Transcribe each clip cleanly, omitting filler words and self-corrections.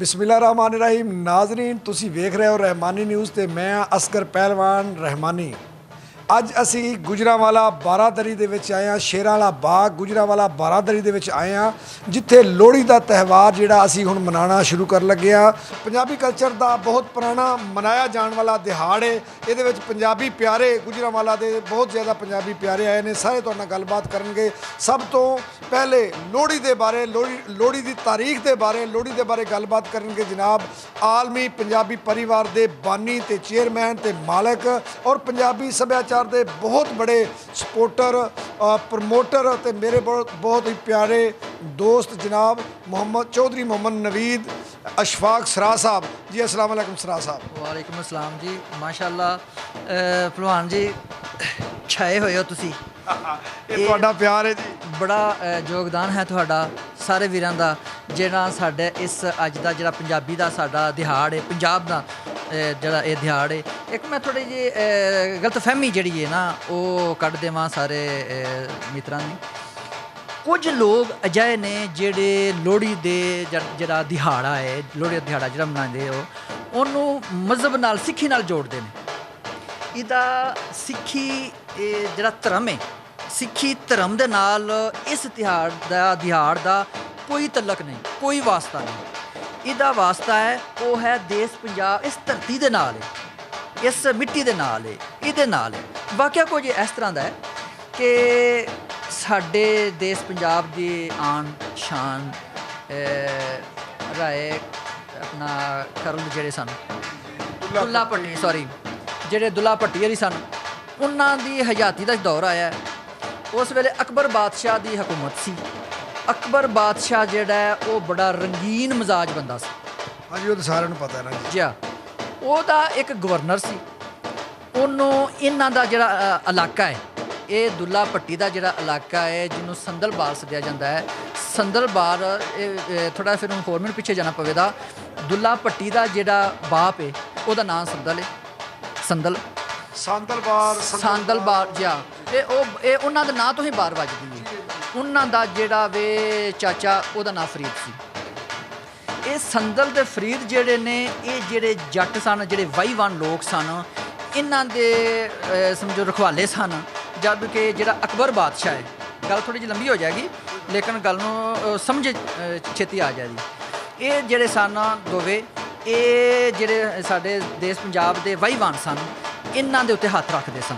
बिस्मिल्लाहिर्रहमानिर्रहीम नाजरीन तुसी वेख रहे हो रहमानी न्यूज़ ते मैं असगर पहलवान रहमानी। ਅੱਜ ਅਸੀਂ ਗੁਜਰਾਂਵਾਲਾ ਬਾਰਾਦਰੀ ਦੇ ਵਿੱਚ ਆਏ ਹਾਂ। ਸ਼ੇਰਾਂ ਵਾਲਾ ਬਾਗ ਗੁਜਰਾਂਵਾਲਾ ਬਾਰਾਦਰੀ ਦੇ ਵਿੱਚ ਆਏ ਹਾਂ, ਜਿੱਥੇ ਲੋਹੜੀ ਦਾ ਤਿਉਹਾਰ ਜਿਹੜਾ ਅਸੀਂ ਹੁਣ ਮਨਾਉਣਾ ਸ਼ੁਰੂ ਕਰਨ ਲੱਗੇ ਹਾਂ। ਪੰਜਾਬੀ ਕਲਚਰ ਦਾ ਬਹੁਤ ਪੁਰਾਣਾ ਮਨਾਇਆ ਜਾਣ ਵਾਲਾ ਦਿਹਾੜ ਹੈ। ਇਹਦੇ ਵਿੱਚ ਪੰਜਾਬੀ ਪਿਆਰੇ ਗੁਜਰਾਂਵਾਲਾ ਦੇ ਬਹੁਤ ਜ਼ਿਆਦਾ ਪੰਜਾਬੀ ਪਿਆਰੇ ਆਏ ਨੇ, ਸਾਰੇ ਤੁਹਾਡੇ ਨਾਲ ਗੱਲਬਾਤ ਕਰਨਗੇ। ਸਭ ਤੋਂ ਪਹਿਲੇ ਲੋਹੜੀ ਦੇ ਬਾਰੇ, ਲੋਹੜੀ ਦੀ ਤਾਰੀਖ ਦੇ ਬਾਰੇ, ਲੋਹੜੀ ਦੇ ਬਾਰੇ ਗੱਲਬਾਤ ਕਰਨਗੇ ਜਨਾਬ ਆਲਮੀ ਪੰਜਾਬੀ ਪਰਿਵਾਰ ਦੇ ਬਾਨੀ ਤੇ ਚੇਅਰਮੈਨ ਤੇ ਮਾਲਕ ਔਰ ਪੰਜਾਬੀ ਸੱਭਿਆਚਾਰ ਦੇ बहुत बड़े सपोर्टर प्रमोटर ते मेरे बहुत ही प्यारे दोस्त जनाब चौधरी मोहम्मद नवीद अशफाक सराह साहब जी। अस्सलाम वालेकुम सराह साहब। वालेकुम अस्सलाम जी, माशाअल्लाह भलवान जी छाए हुए हो तुसी। ਇਹ ਤੁਹਾਡਾ ਪਿਆਰ ਹੈ ਜੀ। बड़ा योगदान है तुहाडा सारे वीरां दा ਜਿਹੜਾ ਸਾਡੇ ਇਸ ਅੱਜ ਦਾ ਜਿਹੜਾ ਪੰਜਾਬੀ ਦਾ ਸਾਡਾ ਦਿਹਾੜ ਹੈ, ਪੰਜਾਬ ਦਾ ਜਿਹੜਾ ਇਹ ਦਿਹਾੜ ਹੈ। ਇੱਕ ਮੈਂ ਥੋੜ੍ਹੀ ਜਿਹੀ ਗਲਤਫਹਿਮੀ ਜਿਹੜੀ ਹੈ ਨਾ ਉਹ ਕੱਢ ਦੇਵਾਂ ਸਾਰੇ ਮਿੱਤਰਾਂ ਦੀ। ਕੁਝ ਲੋਕ ਅਜਿਹੇ ਨੇ ਜਿਹੜੇ ਲੋਹੜੀ ਦੇ ਜਿਹੜਾ ਦਿਹਾੜਾ ਹੈ, ਲੋਹੜੀ ਦਾ ਦਿਹਾੜਾ ਜਿਹੜਾ ਮਨਾਉਂਦੇ ਉਹਨੂੰ ਮਜ਼ਹਬ ਨਾਲ, ਸਿੱਖੀ ਨਾਲ ਜੋੜਦੇ ਨੇ। ਇਹਦਾ ਸਿੱਖੀ ਜਿਹੜਾ ਧਰਮ ਹੈ, ਸਿੱਖੀ ਧਰਮ ਦੇ ਨਾਲ ਇਸ ਦਿਹਾੜ ਦਾ ਕੋਈ ਤਲਕ ਨਹੀਂ, ਕੋਈ ਵਾਸਤਾ ਨਹੀਂ। ਇਹਦਾ ਵਾਸਤਾ ਹੈ ਉਹ ਹੈ ਦੇਸ਼ ਪੰਜਾਬ, ਇਸ ਧਰਤੀ ਦੇ ਨਾਲ ਹੈ, ਇਸ ਮਿੱਟੀ ਦੇ ਨਾਲ ਹੈ, ਇਹਦੇ ਨਾਲ ਹੈ। ਵਾਕਿਆ ਕੁਝ ਇਸ ਤਰ੍ਹਾਂ ਦਾ ਹੈ ਕਿ ਸਾਡੇ ਦੇਸ਼ ਪੰਜਾਬ ਦੀ ਆਨ ਸ਼ਾਨ ਰਾਏ ਆਪਣਾ ਖਰਲ ਜਿਹੜੇ ਸਨ ਦੁੱਲਾ ਭੱਟੀ, ਸੌਰੀ ਜਿਹੜੇ ਦੁੱਲਾ ਭੱਟੀ ਹਰੀ ਸਨ, ਉਹਨਾਂ ਦੀ ਹਯਾਤੀ ਦਾ ਦੌਰ ਆਇਆ। ਉਸ ਵੇਲੇ ਅਕਬਰ ਬਾਦਸ਼ਾਹ ਦੀ ਹਕੂਮਤ ਸੀ। ਅਕਬਰ ਬਾਦਸ਼ਾਹ ਜਿਹੜਾ ਹੈ ਉਹ ਬੜਾ ਰੰਗੀਨ ਮਿਜ਼ਾਜ ਬੰਦਾ ਸੀ। ਹਾਂਜੀ, ਉਹ ਤਾਂ ਸਾਰਿਆਂ ਨੂੰ ਪਤਾ ਹੈ ਨਾ ਜੀ। ਉਹਦਾ ਇੱਕ ਗਵਰਨਰ ਸੀ। ਉਹਨੂੰ ਇਹਨਾਂ ਦਾ ਜਿਹੜਾ ਇਲਾਕਾ ਹੈ, ਇਹ ਦੁੱਲਾ ਭੱਟੀ ਦਾ ਜਿਹੜਾ ਇਲਾਕਾ ਹੈ, ਜਿਹਨੂੰ ਸੰਦਲਬਾਰ ਸੱਦਿਆ ਜਾਂਦਾ ਹੈ। ਸੰਦਲਬਾਰ ਥੋੜ੍ਹਾ ਫਿਰ ਹੋਰ ਮੈਨੂੰ ਪਿੱਛੇ ਜਾਣਾ ਪਵੇਗਾ। ਦੁੱਲਾ ਭੱਟੀ ਦਾ ਜਿਹੜਾ ਬਾਪ ਹੈ ਉਹਦਾ ਨਾਮ ਸੰਦਲ ਹੈ, ਸੰਦਲਬਾਰ ਜਿਆ। ਇਹ ਉਹਨਾਂ ਦੇ ਨਾਂ ਤੋਂ ਹੀ ਬਾਰ ਵੱਜਦੀ ਹੈ। ਉਹਨਾਂ ਦਾ ਜਿਹੜਾ ਵੇ ਚਾਚਾ ਉਹਦਾ ਨਾਂ ਫਰੀਦ ਸੀ। ਇਹ ਸੰਦਲ ਦੇ ਫਰੀਦ ਜਿਹੜੇ ਨੇ, ਇਹ ਜਿਹੜੇ ਜੱਟ ਸਨ, ਜਿਹੜੇ ਵਾਹੀਵਾਨ ਲੋਕ ਸਨ, ਇਹਨਾਂ ਦੇ ਸਮਝੋ ਰਖਵਾਲੇ ਸਨ। ਜਦ ਕਿ ਜਿਹੜਾ ਅਕਬਰ ਬਾਦਸ਼ਾਹ ਹੈ, ਗੱਲ ਥੋੜ੍ਹੀ ਜਿਹੀ ਲੰਬੀ ਹੋ ਜਾਏਗੀ ਲੇਕਿਨ ਗੱਲ ਨੂੰ ਸਮਝ ਛੇਤੀ ਆ ਜਾਏਗੀ। ਇਹ ਜਿਹੜੇ ਸਨ ਦੋਵੇਂ, ਇਹ ਜਿਹੜੇ ਸਾਡੇ ਦੇਸ਼ ਪੰਜਾਬ ਦੇ ਵਾਹੀਵਾਨ ਸਨ, ਇਹਨਾਂ ਦੇ ਉੱਤੇ ਹੱਥ ਰੱਖਦੇ ਸਨ।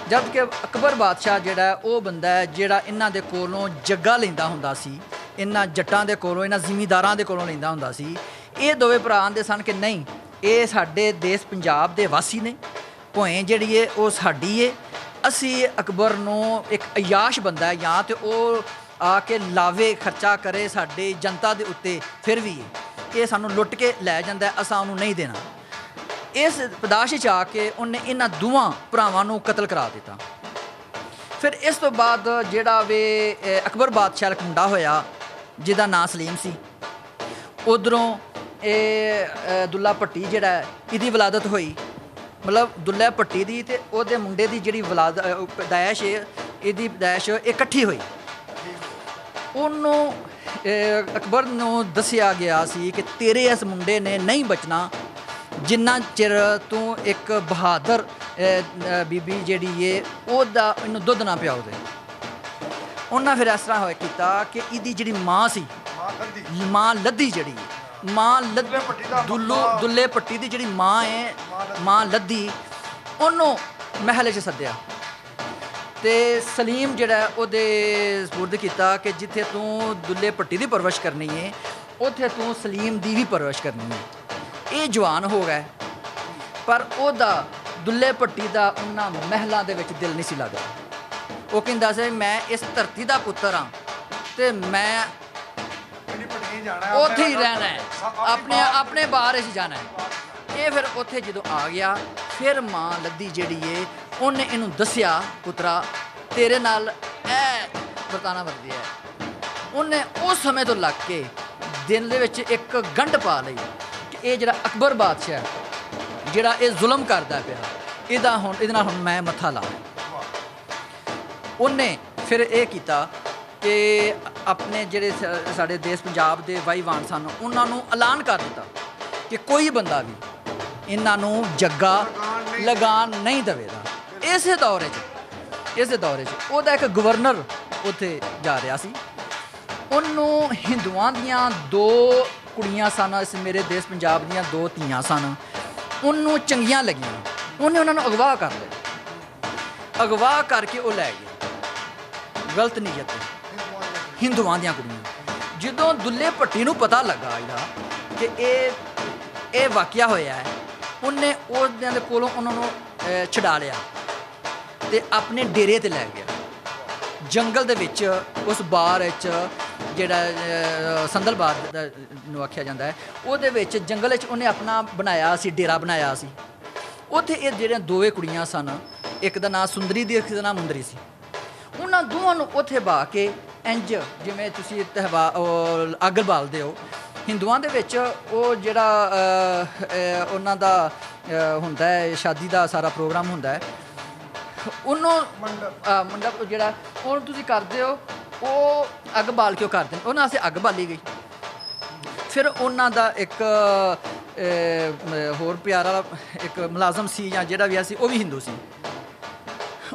ਜਦ ਕਿ ਅਕਬਰ ਬਾਦਸ਼ਾਹ ਜਿਹੜਾ ਉਹ ਬੰਦਾ ਹੈ ਜਿਹੜਾ ਇਹਨਾਂ ਦੇ ਕੋਲੋਂ ਜੱਗਾ ਲੈਂਦਾ ਹੁੰਦਾ ਸੀ, ਇਹਨਾਂ ਜੱਟਾਂ ਦੇ ਕੋਲੋਂ, ਇਹਨਾਂ ਜ਼ਿਮੀਂਦਾਰਾਂ ਦੇ ਕੋਲੋਂ ਲੈਂਦਾ ਹੁੰਦਾ ਸੀ। ਇਹ ਦੋਵੇਂ ਭਰਾ ਆਂਦੇ ਸਨ ਕਿ ਨਹੀਂ, ਇਹ ਸਾਡੇ ਦੇਸ਼ ਪੰਜਾਬ ਦੇ ਵਾਸੀ ਨੇ, ਭੋਏ ਜਿਹੜੀ ਹੈ ਉਹ ਸਾਡੀ ਹੈ। ਅਸੀਂ ਅਕਬਰ ਨੂੰ ਇੱਕ ਅਯਾਸ਼ ਬੰਦਾ ਹੈ, ਜਾਂ ਤਾਂ ਉਹ ਆ ਕੇ ਲਾਵੇ ਖਰਚਾ ਕਰੇ ਸਾਡੀ ਜਨਤਾ ਦੇ ਉੱਤੇ, ਫਿਰ ਵੀ ਇਹ ਸਾਨੂੰ ਲੁੱਟ ਕੇ ਲੈ ਜਾਂਦਾ, ਅਸਾਂ ਉਹਨੂੰ ਨਹੀਂ ਦੇਣਾ। ਇਸ ਪਦਾਸ਼ 'ਚ ਆ ਕੇ ਉਹਨੇ ਇਹਨਾਂ ਦੋਵਾਂ ਭਰਾਵਾਂ ਨੂੰ ਕਤਲ ਕਰਾ ਦਿੱਤਾ। ਫਿਰ ਇਸ ਤੋਂ ਬਾਅਦ ਜਿਹੜਾ ਵੇ ਅਕਬਰ ਬਾਦਸ਼ਾਹ ਦਾ ਮੁੰਡਾ ਹੋਇਆ ਜਿਹਦਾ ਨਾਂ ਸਲੀਮ ਸੀ। ਉੱਧਰੋਂ ਇਹ ਦੁੱਲਾ ਭੱਟੀ ਜਿਹੜਾ ਇਹਦੀ ਵਿਲਾਦਤ ਹੋਈ, ਮਤਲਬ ਦੁੱਲਾ ਭੱਟੀ ਦੀ ਅਤੇ ਉਹਦੇ ਮੁੰਡੇ ਦੀ ਜਿਹੜੀ ਪੈਦਾਇਸ਼ ਹੈ, ਇਹਦੀ ਪੈਦਾਇਸ਼ ਇਕੱਠੀ ਹੋਈ। ਉਹਨੂੰ ਅਕਬਰ ਨੂੰ ਦੱਸਿਆ ਗਿਆ ਸੀ ਕਿ ਤੇਰੇ ਇਸ ਮੁੰਡੇ ਨੇ ਨਹੀਂ ਬਚਣਾ ਜਿੰਨਾ ਚਿਰ ਤੂੰ ਇੱਕ ਬਹਾਦਰ ਬੀਬੀ ਜਿਹੜੀ ਏ ਉਹਦਾ ਇਹਨੂੰ ਦੁੱਧ ਨਾ ਪਿਆਓ ਦੇ। ਉਹਨਾਂ ਫਿਰ ਇਸ ਤਰ੍ਹਾਂ ਹੋਇਆ ਕੀਤਾ ਕਿ ਇਹਦੀ ਜਿਹੜੀ ਮਾਂ ਸੀ, ਮਾਂ ਲੱਧੀ ਜਿਹੜੀ ਦੁੱਲੇ ਭੱਟੀ ਦੀ ਜਿਹੜੀ ਮਾਂ ਹੈ, ਮਾਂ ਲੱਧੀ, ਉਹਨੂੰ ਮਹਿਲ 'ਚ ਸੱਦਿਆ ਅਤੇ ਸਲੀਮ ਜਿਹੜਾ ਉਹਦੇ ਸਪੁਰਦ ਕੀਤਾ ਕਿ ਜਿੱਥੇ ਤੂੰ ਦੁੱਲੇ ਭੱਟੀ ਦੀ ਪਰਵਰਿਸ਼ ਕਰਨੀ ਹੈ, ਉੱਥੇ ਤੂੰ ਸਲੀਮ ਦੀ ਵੀ ਪਰਵਰਿਸ਼ ਕਰਨੀ ਹੈ। ਇਹ ਜਵਾਨ ਹੋ ਗਏ, ਪਰ ਉਹਦਾ ਦੁੱਲੇ ਭੱਟੀ ਦਾ ਉਹਨਾਂ ਮਹਿਲਾਂ ਦੇ ਵਿੱਚ ਦਿਲ ਨਹੀਂ ਸੀ ਲੱਗਦਾ। ਉਹ ਕਹਿੰਦਾ ਸੀ ਮੈਂ ਇਸ ਧਰਤੀ ਦਾ ਪੁੱਤਰ ਹਾਂ ਅਤੇ ਮੈਂ ਉੱਥੇ ਹੀ ਰਹਿਣਾ ਹੈ, ਆਪਣੇ ਬਾਹਰ 'ਚ ਜਾਣਾ ਹੈ। ਇਹ ਫਿਰ ਉੱਥੇ ਜਦੋਂ ਆ ਗਿਆ, ਫਿਰ ਮਾਂ ਲੱਧੀ ਜਿਹੜੀ ਏ ਉਹਨੇ ਇਹਨੂੰ ਦੱਸਿਆ, ਪੁੱਤਰਾ ਤੇਰੇ ਨਾਲ ਇਹ ਵਰਤਾਨਾ ਵਰਤਿਆ ਹੈ। ਉਹਨੇ ਉਸ ਸਮੇਂ ਤੋਂ ਲੱਗ ਕੇ ਦਿਲ ਦੇ ਵਿੱਚ ਇੱਕ ਗੰਢ ਪਾ ਲਈ ਕਿ ਇਹ ਜਿਹੜਾ ਅਕਬਰ ਬਾਦਸ਼ਾਹ ਜਿਹੜਾ ਇਹ ਜ਼ੁਲਮ ਕਰਦਾ ਪਿਆ, ਇਹਦੇ ਨਾਲ ਹੁਣ ਮੈਂ ਮੱਥਾ ਲਾ। ਉਹਨੇ ਫਿਰ ਇਹ ਕੀਤਾ ਕਿ ਆਪਣੇ ਜਿਹੜੇ ਸਾਡੇ ਦੇਸ਼ ਪੰਜਾਬ ਦੇ ਵਾਹੀਵਾਨ ਸਨ ਉਹਨਾਂ ਨੂੰ ਐਲਾਨ ਕਰ ਦਿੱਤਾ ਕਿ ਕੋਈ ਬੰਦਾ ਵੀ ਇਹਨਾਂ ਨੂੰ ਜੱਗਾ ਲਗਾਨ ਨਹੀਂ ਦੇਵੇਗਾ। ਇਸੇ ਦੌਰੇ 'ਚ ਉਹਦਾ ਇੱਕ ਗਵਰਨਰ ਉੱਥੇ ਜਾ ਰਿਹਾ ਸੀ। ਉਹਨੂੰ ਹਿੰਦੂਆਂ ਦੀਆਂ 2 ਕੁੜੀਆਂ ਸਨ, ਇਸ ਮੇਰੇ ਦੇਸ਼ ਪੰਜਾਬ ਦੀਆਂ 2 ਧੀਆਂ ਸਨ, ਉਹਨੂੰ ਚੰਗੀਆਂ ਲੱਗੀਆਂ। ਉਹਨੇ ਉਹਨਾਂ ਨੂੰ ਅਗਵਾ ਕਰ ਲਿਆ। ਅਗਵਾ ਕਰਕੇ ਉਹ ਲੈ ਗਿਆ ਗਲਤ ਨੀਅਤ ਹਿੰਦੂਆਂ ਦੀਆਂ ਕੁੜੀਆਂ। ਜਦੋਂ ਦੁੱਲੇ ਭੱਟੀ ਨੂੰ ਪਤਾ ਲੱਗਾ ਇਹਦਾ ਕਿ ਇਹ ਵਾਕਿਆ ਹੋਇਆ ਹੈ, ਉਹਨੇ ਉਹਦਿਆਂ ਦੇ ਕੋਲੋਂ ਉਹਨਾਂ ਨੂੰ ਛਡਾ ਲਿਆ ਤੇ ਆਪਣੇ ਡੇਰੇ ਤੇ ਲੈ ਗਿਆ। ਜੰਗਲ ਦੇ ਵਿੱਚ ਉਸ ਬਾਰ ਵਿੱਚ ਜਿਹੜਾ ਸੰਦਲ ਬਾਰ ਨੂੰ ਆਖਿਆ ਜਾਂਦਾ ਹੈ, ਉਹਦੇ ਵਿੱਚ ਜੰਗਲ ਵਿੱਚ ਉਹਨੇ ਆਪਣਾ ਬਣਾਇਆ ਸੀ, ਡੇਰਾ ਬਣਾਇਆ ਸੀ। ਉੱਥੇ ਇਹ ਜਿਹੜੀਆਂ 2 ਕੁੜੀਆਂ ਸਨ, ਇੱਕ ਦਾ ਨਾਂ ਸੁੰਦਰੀ ਦੀ, ਇੱਕ ਦਾ ਨਾਂ ਮੁੰਦਰੀ ਸੀ। ਉਹਨਾਂ ਦੋਵਾਂ ਨੂੰ ਉੱਥੇ ਬਾ ਕੇ ਇੰਜ ਜਿਵੇਂ ਤੁਸੀਂ ਅੱਗ ਬਾਲਦੇ ਹੋ ਹਿੰਦੂਆਂ ਦੇ ਵਿੱਚ, ਉਹ ਜਿਹੜਾ ਉਹਨਾਂ ਦਾ ਹੁੰਦਾ ਹੈ ਸ਼ਾਦੀ ਦਾ ਸਾਰਾ ਪ੍ਰੋਗਰਾਮ ਹੁੰਦਾ ਹੈ, ਉਹਨੂੰ ਮੰਡਪ ਜਿਹੜਾ ਉਹਨੂੰ ਤੁਸੀਂ ਕਰਦੇ ਹੋ, ਉਹ ਅੱਗ ਬਾਲ ਕੇ ਉਹ ਕਰਦੇ ਨੇ। ਉਹਨਾਂ ਵਾਸਤੇ ਅੱਗ ਬਾਲੀ ਗਈ। ਫਿਰ ਉਹਨਾਂ ਦਾ ਇੱਕ ਹੋਰ ਪਿਆਰਾ ਇੱਕ ਮੁਲਾਜ਼ਮ ਸੀ ਜਾਂ ਜਿਹੜਾ ਵੀ ਸੀ, ਉਹ ਵੀ ਹਿੰਦੂ ਸੀ।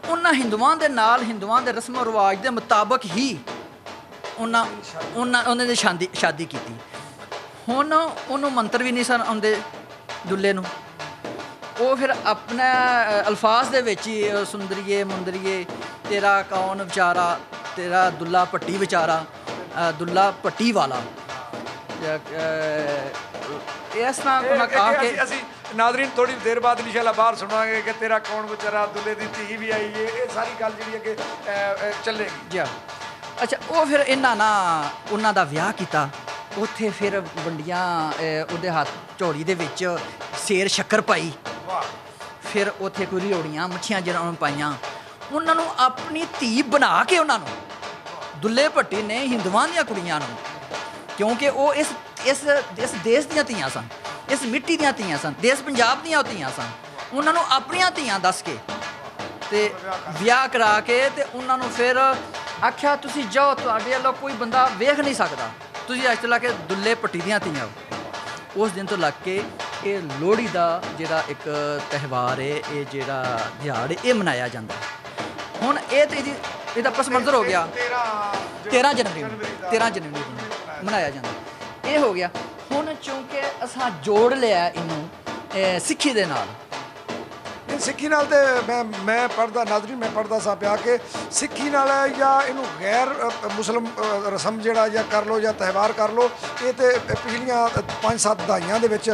ਉਹਨਾਂ ਹਿੰਦੂਆਂ ਦੇ ਨਾਲ ਹਿੰਦੂਆਂ ਦੇ ਰਸਮ ਰਿਵਾਜ ਦੇ ਮੁਤਾਬਕ ਹੀ ਉਹਨਾਂ ਦੀ ਸ਼ਾਦੀ ਕੀਤੀ। ਹੁਣ ਉਹਨੂੰ ਮੰਤਰ ਵੀ ਨਹੀਂ ਸਨ ਆਉਂਦੇ ਦੁੱਲੇ ਨੂੰ। ਉਹ ਫਿਰ ਆਪਣੇ ਅਲਫਾਜ਼ ਦੇ ਵਿੱਚ ਹੀ ਸੁੰਦਰੀਏ ਮੁੰਦਰੀਏ ਤੇਰਾ ਕੌਣ ਵਿਚਾਰਾ, ਤੇਰਾ ਦੁੱਲਾ ਭੱਟੀ ਵਿਚਾਰਾ, ਦੁੱਲਾ ਭੱਟੀ ਵਾਲਾ, ਇਸ ਤਰ੍ਹਾਂ ਕਹਾ ਕੇ ਅਸੀਂ ਨਾਜ਼ਰੀਨ ਥੋੜੀ ਦੇਰ ਬਾਅਦ ਇਨਸ਼ਾਅੱਲਾ ਬਾਹਰ ਸੁਣਾਂਗੇ ਕਿ ਤੇਰਾ ਕੌਣ ਵਿਚਾਰਾ, ਦੁੱਲੇ ਦੀ ਧੀ ਵੀ ਆਈ ਹੈ। ਇਹ ਸਾਰੀ ਗੱਲ ਜਿਹੜੀ ਅੱਗੇ ਚੱਲੇਗੀ ਜੀ। ਅੱਛਾ, ਉਹ ਫਿਰ ਇਹਨਾਂ ਉਹਨਾਂ ਦਾ ਵਿਆਹ ਕੀਤਾ। ਉੱਥੇ ਫਿਰ ਵੰਡੀਆਂ ਉਹਦੇ ਹੱਥ ਝੋਲੀ ਦੇ ਵਿੱਚ ਸੇਰ ਸ਼ੱਕਰ ਪਾਈ। ਫਿਰ ਉੱਥੇ ਕੋਈ ਰਿਓੜੀਆਂ ਮੱਛੀਆਂ ਜਿਹੜਾ ਉਹਨੂੰ ਪਾਈਆਂ। ਉਹਨਾਂ ਨੂੰ ਆਪਣੀ ਧੀ ਬਣਾ ਕੇ ਉਹਨਾਂ ਨੂੰ ਦੁੱਲੇ ਭੱਟੀ ਨੇ ਹਿੰਦੂਆਂ ਦੀਆਂ ਕੁੜੀਆਂ ਨੂੰ, ਕਿਉਂਕਿ ਉਹ ਇਸ ਦੇਸ਼ ਦੀਆਂ ਧੀਆਂ ਸਨ, ਇਸ ਮਿੱਟੀ ਦੀਆਂ ਧੀਆਂ ਸਨ, ਦੇਸ਼ ਪੰਜਾਬ ਦੀਆਂ ਉਹ ਧੀਆਂ ਸਨ, ਉਹਨਾਂ ਨੂੰ ਆਪਣੀਆਂ ਧੀਆਂ ਦੱਸ ਕੇ ਤੇ ਵਿਆਹ ਕਰਾ ਕੇ ਤੇ ਉਹਨਾਂ ਨੂੰ ਫਿਰ ਆਖਿਆ ਤੁਸੀਂ ਜਾਓ, ਤੁਹਾਡੇ ਵੱਲੋਂ ਕੋਈ ਬੰਦਾ ਵੇਖ ਨਹੀਂ ਸਕਦਾ, ਤੁਸੀਂ ਅੱਜ ਤੋਂ ਲਾ ਕੇ ਦੁੱਲੇ ਭੱਟੀ ਦੀਆਂ ਧੀਆਂ ਹੋ। ਉਸ ਦਿਨ ਤੋਂ ਲੱਗ ਕੇ ਇਹ ਲੋਹੜੀ ਦਾ ਜਿਹੜਾ ਇੱਕ ਤਿਉਹਾਰ ਹੈ, ਇਹ ਜਿਹੜਾ ਦਿਹਾੜ ਇਹ ਮਨਾਇਆ ਜਾਂਦਾ। ਹੁਣ ਇਹ ਤੇ ਇਹਦਾ ਪਸ ਮੰਜ਼ਰ ਹੋ ਗਿਆ 13 ਜਨਵਰੀ ਨੂੰ ਮਨਾਇਆ ਜਾਂਦਾ। ਇਹ ਹੋ ਗਿਆ। ਹੁਣ ਚੂੰਕਿ ਅਸਾਂ ਜੋੜ ਲਿਆ ਇਹਨੂੰ ਸਿੱਖੀ ਦੇ ਨਾਲ। ਇਹ ਸਿੱਖੀ ਨਾਲ ਤੇ ਮੈਂ ਪੜ੍ਹਦਾ ਨਾਜ਼ਰੀਨ, ਮੈਂ ਪੜ੍ਹਦਾ ਸਾਂ ਪਿਆ ਕਿ ਸਿੱਖੀ ਨਾਲ ਜਾਂ ਇਹਨੂੰ ਗੈਰ ਮੁਸਲਮ ਰਸਮ ਜਿਹੜਾ ਜਾਂ ਕਰ ਲਓ ਜਾਂ ਤਿਉਹਾਰ ਕਰ ਲਓ, ਇਹ ਤੇ ਪਿਛਲੀਆਂ 5-7 ਦਹਾਈਆਂ ਦੇ ਵਿੱਚ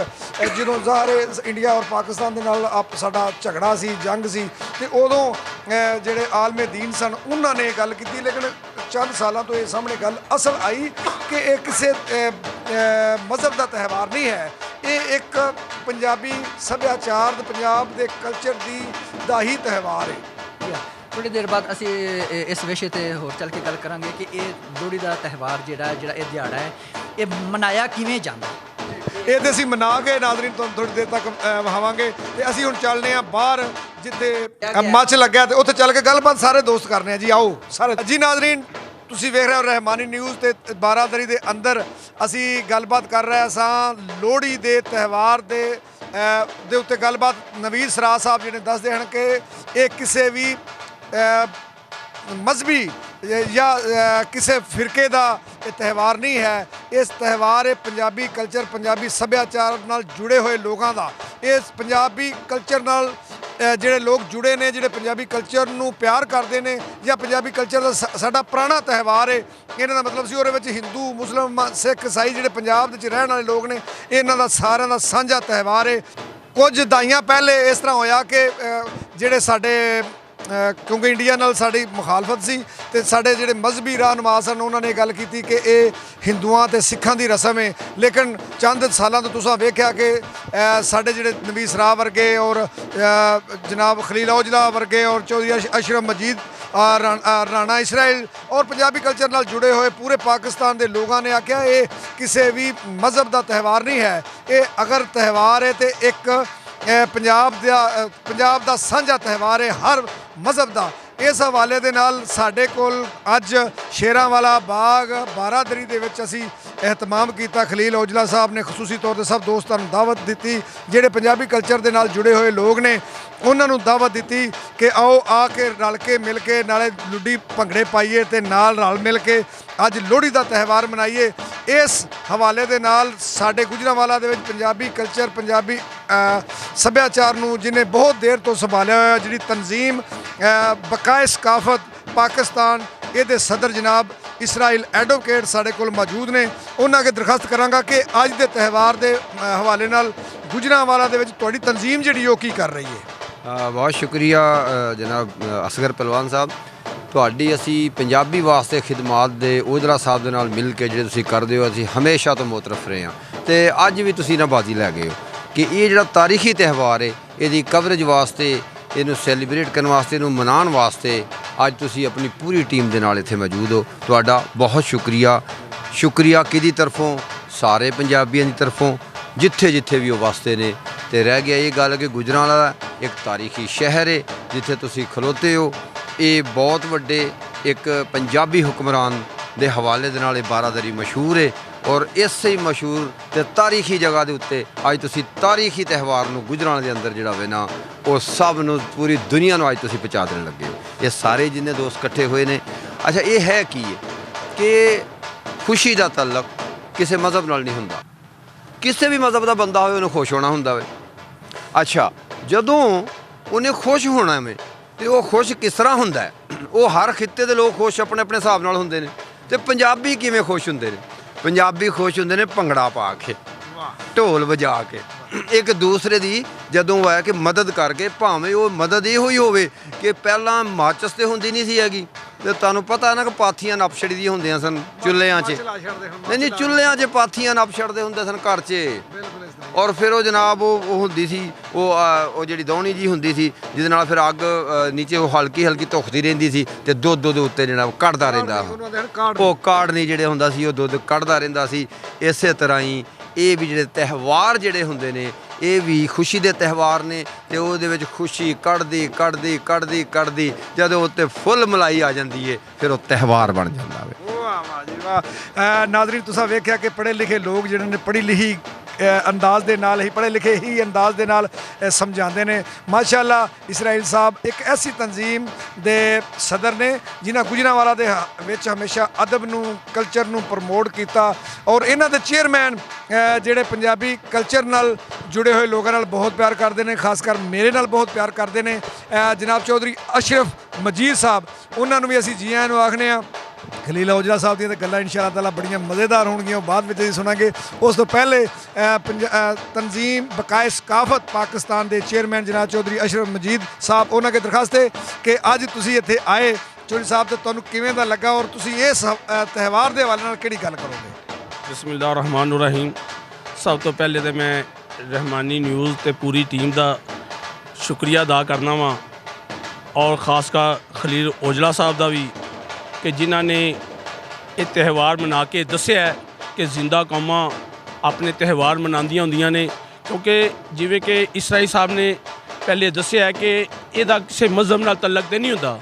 ਜਦੋਂ ਜ਼ਾਹਰ ਇੰਡੀਆ ਔਰ ਪਾਕਿਸਤਾਨ ਦੇ ਨਾਲ ਸਾਡਾ ਝਗੜਾ ਸੀ, ਜੰਗ ਸੀ, ਤੇ ਉਦੋਂ ਜਿਹੜੇ ਆਲਮੇ ਦੀਨ ਸਨ ਉਹਨਾਂ ਨੇ ਗੱਲ ਕੀਤੀ। ਲੇਕਿਨ ਚੰਦ ਸਾਲਾਂ ਤੋਂ ਇਹ ਸਾਹਮਣੇ ਗੱਲ ਅਸਲ ਆਈ ਕਿ ਇਹ ਕਿਸੇ ਮਜ਼ਹਬ ਦਾ ਤਿਉਹਾਰ ਨਹੀਂ ਹੈ। ਇਹ ਇੱਕ ਪੰਜਾਬੀ ਸੱਭਿਆਚਾਰ ਤੇ ਪੰਜਾਬ ਦੇ ਕਲਚਰ ਦਾ ਹੀ ਤਿਉਹਾਰ ਹੈ। ਥੋੜ੍ਹੀ ਦੇਰ ਬਾਅਦ ਅਸੀਂ ਇਸ ਵਿਸ਼ੇ 'ਤੇ ਹੋਰ ਚੱਲ ਕੇ ਗੱਲ ਕਰਾਂਗੇ ਕਿ ਇਹ ਲੋਹੜੀ ਦਾ ਤਿਉਹਾਰ ਜਿਹੜਾ ਇਹ ਦਿਹਾੜਾ ਹੈ, ਇਹ ਮਨਾਇਆ ਕਿਵੇਂ ਜਾਂਦਾ। ਇਹ ਤੇ ਅਸੀਂ ਮਨਾ ਕੇ ਨਾਜ਼ਰੀਨ ਤੁਹਾਨੂੰ ਥੋੜ੍ਹੀ ਦੇਰ ਤੱਕ ਵਿਖਾਵਾਂਗੇ। ਤੇ ਅਸੀਂ ਹੁਣ ਚੱਲਦੇ ਹਾਂ ਬਾਹਰ ਜਿੱਥੇ ਮੱਚ ਲੱਗਿਆ, ਤੇ ਉੱਥੇ ਚੱਲ ਕੇ ਗੱਲਬਾਤ ਸਾਰੇ ਦੋਸਤ ਕਰਨੇ ਆ ਜੀ। ਆਓ ਸਾਰੇ ਜੀ। ਨਾਜ਼ਰੀਨ, ਤੁਸੀਂ ਵੇਖ ਰਹੇ ਹੋ ਰਹਿਮਾਨੀ ਨਿਊਜ਼ ਤੇ ਬਾਰਾਦਰੀ ਦੇ ਅੰਦਰ ਅਸੀਂ ਗੱਲਬਾਤ ਕਰ ਰਹੇ ਸਾਂ ਲੋਹੜੀ ਦੇ ਤਿਉਹਾਰ ਦੇ ਉੱਤੇ। ਗੱਲਬਾਤ ਨਵੀਦ ਸਰਾਜ ਸਾਹਿਬ ਜਿਹੜੇ ਦੱਸਦੇ ਹਨ ਕਿ ਇਹ ਕਿਸੇ ਵੀ ਮਜ਼ਹਬੀ ਜਾਂ ਕਿਸੇ ਫਿਰਕੇ ਦਾ ਇਹ ਤਿਉਹਾਰ ਨਹੀਂ ਹੈ। ਇਸ ਤਿਉਹਾਰ ਇਹ ਪੰਜਾਬੀ ਕਲਚਰ, ਪੰਜਾਬੀ ਸੱਭਿਆਚਾਰ ਨਾਲ ਜੁੜੇ ਹੋਏ ਲੋਕਾਂ ਦਾ, ਇਸ ਪੰਜਾਬੀ ਕਲਚਰ ਨਾਲ ਜਿਹੜੇ ਲੋਕ ਜੁੜੇ ਨੇ, ਜਿਹੜੇ ਪੰਜਾਬੀ ਕਲਚਰ ਨੂੰ ਪਿਆਰ ਕਰਦੇ ਨੇ, ਜਾਂ ਪੰਜਾਬੀ ਕਲਚਰ ਦਾ ਸਾਡਾ ਪੁਰਾਣਾ ਤਿਉਹਾਰ ਹੈ। ਇਹਨਾਂ ਦਾ ਮਤਲਬ ਸੀ ਉਹਦੇ ਵਿੱਚ ਹਿੰਦੂ, ਮੁਸਲਮਾਨ, ਸਿੱਖ, ਈਸਾਈ ਜਿਹੜੇ ਪੰਜਾਬ ਵਿੱਚ ਰਹਿਣ ਵਾਲੇ ਲੋਕ ਨੇ, ਇਹਨਾਂ ਦਾ ਸਾਰਿਆਂ ਦਾ ਸਾਂਝਾ ਤਿਉਹਾਰ ਹੈ। ਕੁਝ ਦਹਾਈਆਂ ਪਹਿਲੇ ਇਸ ਤਰ੍ਹਾਂ ਹੋਇਆ ਕਿ ਜਿਹੜੇ ਸਾਡੇ ਕਿਉਂਕਿ ਇੰਡੀਆ ਨਾਲ ਸਾਡੀ ਮੁਖਾਲਫਤ ਸੀ ਤੇ ਸਾਡੇ ਜਿਹੜੇ ਮਜ਼ਹਬੀ ਰਹਿਨੁਮਾ ਸਨ ਉਹਨਾਂ ਨੇ ਗੱਲ ਕੀਤੀ ਕਿ ਇਹ ਹਿੰਦੂਆਂ ਤੇ ਸਿੱਖਾਂ ਦੀ ਰਸਮ ਹੈ। ਲੇਕਿਨ ਚੰਦ ਸਾਲਾਂ ਤੋਂ ਤੁਸੀਂ ਵੇਖਿਆ ਕਿ ਸਾਡੇ ਜਿਹੜੇ ਨਵੀਦ ਸਰਾਜ ਵਰਗੇ ਔਰ ਜਨਾਬ ਖਲੀਲ ਔਜਲਾ ਵਰਗੇ ਔਰ ਚੌਧਰੀ ਅਸ਼ਰਫ ਮਜੀਦ ਰਾਣਾ ਇਸਰਾਈਲ ਔਰ ਪੰਜਾਬੀ ਕਲਚਰ ਨਾਲ ਜੁੜੇ ਹੋਏ ਪੂਰੇ ਪਾਕਿਸਤਾਨ ਦੇ ਲੋਕਾਂ ਨੇ ਆਖਿਆ ਇਹ ਕਿਸੇ ਵੀ ਮਜ਼ਹਬ ਦਾ ਤਿਉਹਾਰ ਨਹੀਂ ਹੈ। ਇਹ ਅਗਰ ਤਿਉਹਾਰ ਹੈ ਤੇ ਇੱਕ ਪੰਜਾਬ ਦਾ ਸਾਂਝਾ ਤਿਉਹਾਰ ਹੈ ਹਰ ਮਜ਼ਹਬ ਦਾ। ਇਸ ਹਵਾਲੇ ਦੇ ਨਾਲ ਸਾਡੇ ਕੋਲ ਅੱਜ ਸ਼ੇਰਾਂ ਵਾਲਾ ਬਾਗ ਬਾਰਾਦਰੀ ਦੇ ਵਿੱਚ ਅਸੀਂ ਇਹਤਮਾਮ ਕੀਤਾ। ਖਲੀਲ ਔਜਲਾ ਸਾਹਿਬ ਨੇ ਖਸੂਸੀ ਤੌਰ ਤੇ ਸਭ ਦੋਸਤਾਂ ਨੂੰ ਦਾਵਤ ਦਿੱਤੀ, ਜਿਹੜੇ ਪੰਜਾਬੀ ਕਲਚਰ ਦੇ ਨਾਲ ਜੁੜੇ ਹੋਏ ਲੋਕ ਨੇ ਉਹਨਾਂ ਨੂੰ ਦਾਵਤ ਦਿੱਤੀ ਕਿ ਆਓ ਆ ਕੇ ਰਲ ਕੇ ਮਿਲ ਕੇ ਨਾਲੇ ਲੁੱਡੀ ਭੰਗੜੇ ਪਾਈਏ ਤੇ ਨਾਲ ਰਲ ਮਿਲ ਕੇ ਅੱਜ ਲੋਹੜੀ ਦਾ ਤਿਉਹਾਰ ਮਨਾਈਏ। ਇਸ ਹਵਾਲੇ ਦੇ ਨਾਲ ਸਾਡੇ ਗੁਜਰਾਂਵਾਲਾ ਦੇ ਵਿੱਚ ਪੰਜਾਬੀ ਕਲਚਰ ਪੰਜਾਬੀ ਸੱਭਿਆਚਾਰ ਨੂੰ ਜਿਹਨੇ ਬਹੁਤ ਦੇਰ ਤੋਂ ਸੰਭਾਲਿਆ ਹੋਇਆ, ਜਿਹੜੀ ਤਨਜ਼ੀਮ ਬਕਾਏ ਸਕਾਫਤ ਪਾਕਿਸਤਾਨ, ਇਹਦੇ ਸਦਰ ਜਨਾਬ ਇਸਰਾਈਲ ਐਡਵੋਕੇਟ ਸਾਡੇ ਕੋਲ ਮੌਜੂਦ ਨੇ। ਉਹਨਾਂ ਅੱਗੇ ਦਰਖਾਸਤ ਕਰਾਂਗਾ ਕਿ ਅੱਜ ਦੇ ਤਿਉਹਾਰ ਦੇ ਹਵਾਲੇ ਨਾਲ ਗੁਜਰਾਂਵਾਲਾ ਦੇ ਵਿੱਚ ਤੁਹਾਡੀ ਤਨਜ਼ੀਮ ਜਿਹੜੀ ਉਹ ਕੀ ਕਰ ਰਹੀ ਹੈ। ਬਹੁਤ ਸ਼ੁਕਰੀਆ ਜਨਾਬ ਅਸਗਰ ਪਹਿਲਵਾਨ ਸਾਹਿਬ, ਤੁਹਾਡੀ ਅਸੀਂ ਪੰਜਾਬੀ ਵਾਸਤੇ ਖਿਦਮਾਤ ਦੇ ਔਜਲਾ ਸਾਹਿਬ ਦੇ ਨਾਲ ਮਿਲ ਕੇ ਜਿਹੜੇ ਤੁਸੀਂ ਕਰਦੇ ਹੋ ਅਸੀਂ ਹਮੇਸ਼ਾ ਤੋਂ ਮੁਤਰਫ ਰਹੇ ਹਾਂ ਤੇ ਅੱਜ ਵੀ ਤੁਸੀਂ ਨਾ ਬਾਜ਼ੀ ਲੈ ਗਏ ਹੋ ਕਿ ਇਹ ਜਿਹੜਾ ਤਾਰੀਖੀ ਤਿਉਹਾਰ ਹੈ ਇਹਦੀ ਕਵਰੇਜ ਵਾਸਤੇ, ਇਹਨੂੰ ਸੈਲੀਬ੍ਰੇਟ ਕਰਨ ਵਾਸਤੇ, ਇਹਨੂੰ ਮਨਾਉਣ ਵਾਸਤੇ ਅੱਜ ਤੁਸੀਂ ਆਪਣੀ ਪੂਰੀ ਟੀਮ ਦੇ ਨਾਲ ਇੱਥੇ ਮੌਜੂਦ ਹੋ। ਤੁਹਾਡਾ ਬਹੁਤ ਸ਼ੁਕਰੀਆ ਕਿਹਦੀ ਤਰਫੋਂ, ਸਾਰੇ ਪੰਜਾਬੀਆਂ ਦੀ ਤਰਫੋਂ ਜਿੱਥੇ ਜਿੱਥੇ ਵੀ ਉਹ ਵਸਦੇ ਨੇ। ਤੇ ਰਹਿ ਗਿਆ ਇਹ ਗੱਲ ਕਿ ਗੁਜਰਾਂਵਾਲਾ ਇੱਕ ਤਾਰੀਖੀ ਸ਼ਹਿਰ ਹੈ ਜਿੱਥੇ ਤੁਸੀਂ ਖਲੋਤੇ ਹੋ। ਇਹ ਬਹੁਤ ਵੱਡੇ ਇੱਕ ਪੰਜਾਬੀ ਹੁਕਮਰਾਨ ਦੇ ਹਵਾਲੇ ਦੇ ਨਾਲ ਇਹ ਬਾਰਾਦਰੀ ਮਸ਼ਹੂਰ ਹੈ ਔਰ ਇਸੇ ਹੀ ਮਸ਼ਹੂਰ ਤੇ ਤਾਰੀਖੀ ਜਗ੍ਹਾ ਦੇ ਉੱਤੇ ਅੱਜ ਤੁਸੀਂ ਤਾਰੀਖੀ ਤਿਉਹਾਰ ਨੂੰ ਗੁਜਰਾਂਵਾਲੇ ਦੇ ਅੰਦਰ ਜਿਹੜਾ ਵੇ ਨਾ ਉਹ ਸਭ ਨੂੰ ਪੂਰੀ ਦੁਨੀਆ ਨੂੰ ਅੱਜ ਤੁਸੀਂ ਪਹੁੰਚਾ ਦੇਣ ਲੱਗੇ ਹੋ। ਇਹ ਸਾਰੇ ਜਿੰਨੇ ਦੋਸਤ ਇਕੱਠੇ ਹੋਏ ਨੇ। ਅੱਛਾ, ਇਹ ਹੈ ਕੀ ਹੈ ਕਿ ਖੁਸ਼ੀ ਦਾ ਤਾਲੁਕ ਕਿਸੇ ਮਜ਼ਹਬ ਨਾਲ ਨਹੀਂ ਹੁੰਦਾ, ਕਿਸੇ ਵੀ ਮਜ਼ਹਬ ਦਾ ਬੰਦਾ ਹੋਵੇ ਉਹਨੂੰ ਖੁਸ਼ ਹੋਣਾ ਹੁੰਦਾ ਵੇ। ਅੱਛਾ, ਜਦੋਂ ਉਹਨੇ ਖੁਸ਼ ਹੋਣਾ ਵੇ ਤੇ ਉਹ ਖੁਸ਼ ਕਿਸ ਤਰ੍ਹਾਂ ਹੁੰਦਾ ਹੈ? ਉਹ ਹਰ ਖਿੱਤੇ ਦੇ ਲੋਕ ਖੁਸ਼ ਆਪਣੇ ਆਪਣੇ ਹਿਸਾਬ ਨਾਲ ਹੁੰਦੇ ਨੇ। ਤੇ ਪੰਜਾਬੀ ਕਿਵੇਂ ਖੁਸ਼ ਹੁੰਦੇ ਨੇ? ਪੰਜਾਬੀ ਖੁਸ਼ ਹੁੰਦੇ ਨੇ ਭੰਗੜਾ ਪਾ ਕੇ, ਢੋਲ ਵਜਾ ਕੇ, ਇੱਕ ਦੂਸਰੇ ਦੀ ਜਦੋਂ ਹੈ ਕਿ ਮਦਦ ਕਰਕੇ, ਭਾਵੇਂ ਉਹ ਮਦਦ ਇਹੋ ਹੀ ਹੋਵੇ ਕਿ ਪਹਿਲਾਂ ਮਾਚਸ ਤੇ ਹੁੰਦੀ ਨਹੀਂ ਸੀ ਹੈਗੀ ਤੇ ਤੁਹਾਨੂੰ ਪਤਾ ਨਾ ਕਿ ਪਾਥੀਆਂ ਨੱਪ ਛੜੀਆਂ ਹੁੰਦੀਆਂ ਸਨ ਚੁੱਲ੍ਹਿਆਂ 'ਚ। ਨਹੀਂ, ਚੁੱਲ੍ਹਿਆਂ 'ਚ ਪਾਥੀਆਂ ਨੱਪ ਛੜਦੇ ਹੁੰਦੇ ਸਨ ਘਰ 'ਚ। ਔਰ ਫਿਰ ਉਹ ਜਨਾਬ ਉਹ ਹੁੰਦੀ ਸੀ ਉਹ ਜਿਹੜੀ ਦੌਣੀ ਜੀ ਹੁੰਦੀ ਸੀ ਜਿਹਦੇ ਨਾਲ ਫਿਰ ਅੱਗ ਨੀਚੇ ਉਹ ਹਲਕੀ ਧੁਖਦੀ ਰਹਿੰਦੀ ਸੀ ਤੇ ਦੁੱਧ ਦੇ ਉੱਤੇ ਜਨਾਬ ਕੱਢਦਾ ਰਹਿੰਦਾ। ਉਹ ਕਾੜਨੀ ਜਿਹੜੇ ਹੁੰਦਾ ਸੀ ਉਹ ਦੁੱਧ ਕੱਢਦਾ ਰਹਿੰਦਾ ਸੀ। ਇਸੇ ਤਰ੍ਹਾਂ ਹੀ ਇਹ ਵੀ ਜਿਹੜੇ ਤਿਉਹਾਰ ਜਿਹੜੇ ਹੁੰਦੇ ਨੇ ਇਹ ਵੀ ਖੁਸ਼ੀ ਦੇ ਤਿਉਹਾਰ ਨੇ ਤੇ ਉਹਦੇ ਵਿੱਚ ਖੁਸ਼ੀ ਕੱਢਦੀ ਜਦੋਂ ਉੱਤੇ ਫੁੱਲ ਮਲਾਈ ਆ ਜਾਂਦੀ ਹੈ ਫਿਰ ਉਹ ਤਿਉਹਾਰ ਬਣ ਜਾਂਦਾ ਵੇ। ਵਾਹ ਜੀ ਵਾਹ। ਨਾਜ਼ਰੀਨ, ਤੁਸੀਂ ਵੇਖਿਆ ਕਿ ਪੜ੍ਹੇ ਲਿਖੇ ਲੋਕ ਜਿਹੜੇ ਨੇ ਪੜ੍ਹੀ ਲਿਖੀ ਅੰਦਾਜ਼ ਦੇ ਨਾਲ ਹੀ ਪੜ੍ਹੇ ਲਿਖੇ ਹੀ ਅੰਦਾਜ਼ ਦੇ ਨਾਲ ਸਮਝਾਉਂਦੇ ਨੇ। ਮਾਸ਼ਾਅੱਲਾ, ਇਸਰਾਈਲ ਸਾਹਿਬ ਇੱਕ ਐਸੀ ਤਨਜ਼ੀਮ ਦੇ ਸਦਰ ਨੇ ਜਿਨ੍ਹਾਂ ਗੁਜਰਾਂਵਾਲਾ ਦੇ ਵਿੱਚ ਹਮੇਸ਼ਾ ਅਦਬ ਨੂੰ ਕਲਚਰ ਨੂੰ ਪ੍ਰਮੋਟ ਕੀਤਾ ਔਰ ਇਹਨਾਂ ਦੇ ਚੇਅਰਮੈਨ ਜਿਹੜੇ ਪੰਜਾਬੀ ਕਲਚਰ ਨਾਲ ਜੁੜੇ ਹੋਏ ਲੋਕਾਂ ਨਾਲ ਬਹੁਤ ਪਿਆਰ ਕਰਦੇ ਨੇ, ਖਾਸ ਕਰ ਮੇਰੇ ਨਾਲ ਬਹੁਤ ਪਿਆਰ ਕਰਦੇ ਨੇ। ਜਨਾਬ ਚੌਧਰੀ ਅਸ਼ਰਫ ਮਜੀਦ ਸਾਹਿਬ, ਉਹਨਾਂ ਨੂੰ ਵੀ ਅਸੀਂ ਜੀ ਆਇਆਂ ਨੂੰ ਆਖਦੇ ਹਾਂ। ਖਲੀਲ ਔਜਲਾ ਸਾਹਿਬ ਦੀਆਂ ਤਾਂ ਗੱਲਾਂ ਇਨਸ਼ਾ ਅੱਲਾਹ ਬੜੀਆਂ ਮਜ਼ੇਦਾਰ ਹੋਣਗੀਆਂ, ਉਹ ਬਾਅਦ ਵਿੱਚ ਅਸੀਂ ਸੁਣਾਂਗੇ। ਉਸ ਤੋਂ ਪਹਿਲੇ ਤਨਜ਼ੀਮ ਬਕਾਏ ਸਕਾਫਤ ਪਾਕਿਸਤਾਨ ਦੇ ਚੇਅਰਮੈਨ ਜਨਾਬ ਚੌਧਰੀ ਅਸ਼ਰਫ ਮਜੀਦ ਸਾਹਿਬ, ਉਹਨਾਂ ਕੇ ਦਰਖਾਸਤ ਹੈ ਕਿ ਅੱਜ ਤੁਸੀਂ ਇੱਥੇ ਆਏ। ਚੌਧਰੀ ਸਾਹਿਬ, ਤੇ ਤੁਹਾਨੂੰ ਕਿਵੇਂ ਦਾ ਲੱਗਾ ਔਰ ਤੁਸੀਂ ਇਸ ਤਿਉਹਾਰ ਦੇ ਹਵਾਲੇ ਨਾਲ ਕਿਹੜੀ ਗੱਲ ਕਰੋਗੇ? ਬਿਸਮਿਲ੍ਲਾਹਿਰ ਰਹਿਮਾਨਿਰ ਰਹੀਮ। ਸਭ ਤੋਂ ਪਹਿਲੇ ਤਾਂ ਮੈਂ ਰਹਿਮਾਨੀ ਨਿਊਜ਼ ਤੇ ਪੂਰੀ ਟੀਮ ਦਾ ਸ਼ੁਕਰੀਆ ਅਦਾ ਕਰਨਾ ਵਾਂ ਔਰ ਖਾਸ ਕਰ ਖਲੀਲ ਔਜਲਾ ਸਾਹਿਬ ਦਾ ਵੀ ਕਿ ਜਿਨ੍ਹਾਂ ਨੇ ਇਹ ਤਿਉਹਾਰ ਮਨਾ ਕੇ ਦੱਸਿਆ ਕਿ ਜ਼ਿੰਦਾ ਕੌਮਾਂ ਆਪਣੇ ਤਿਉਹਾਰ ਮਨਾਉਂਦੀਆਂ ਹੁੰਦੀਆਂ ਨੇ। ਕਿਉਂਕਿ ਜਿਵੇਂ ਕਿ ਇਸਰਾਈਲ ਸਾਹਿਬ ਨੇ ਪਹਿਲੇ ਦੱਸਿਆ ਕਿ ਇਹਦਾ ਕਿਸੇ ਮਜ਼ਹਬ ਨਾਲ ਤਲਕ ਤੇ ਨਹੀਂ ਹੁੰਦਾ,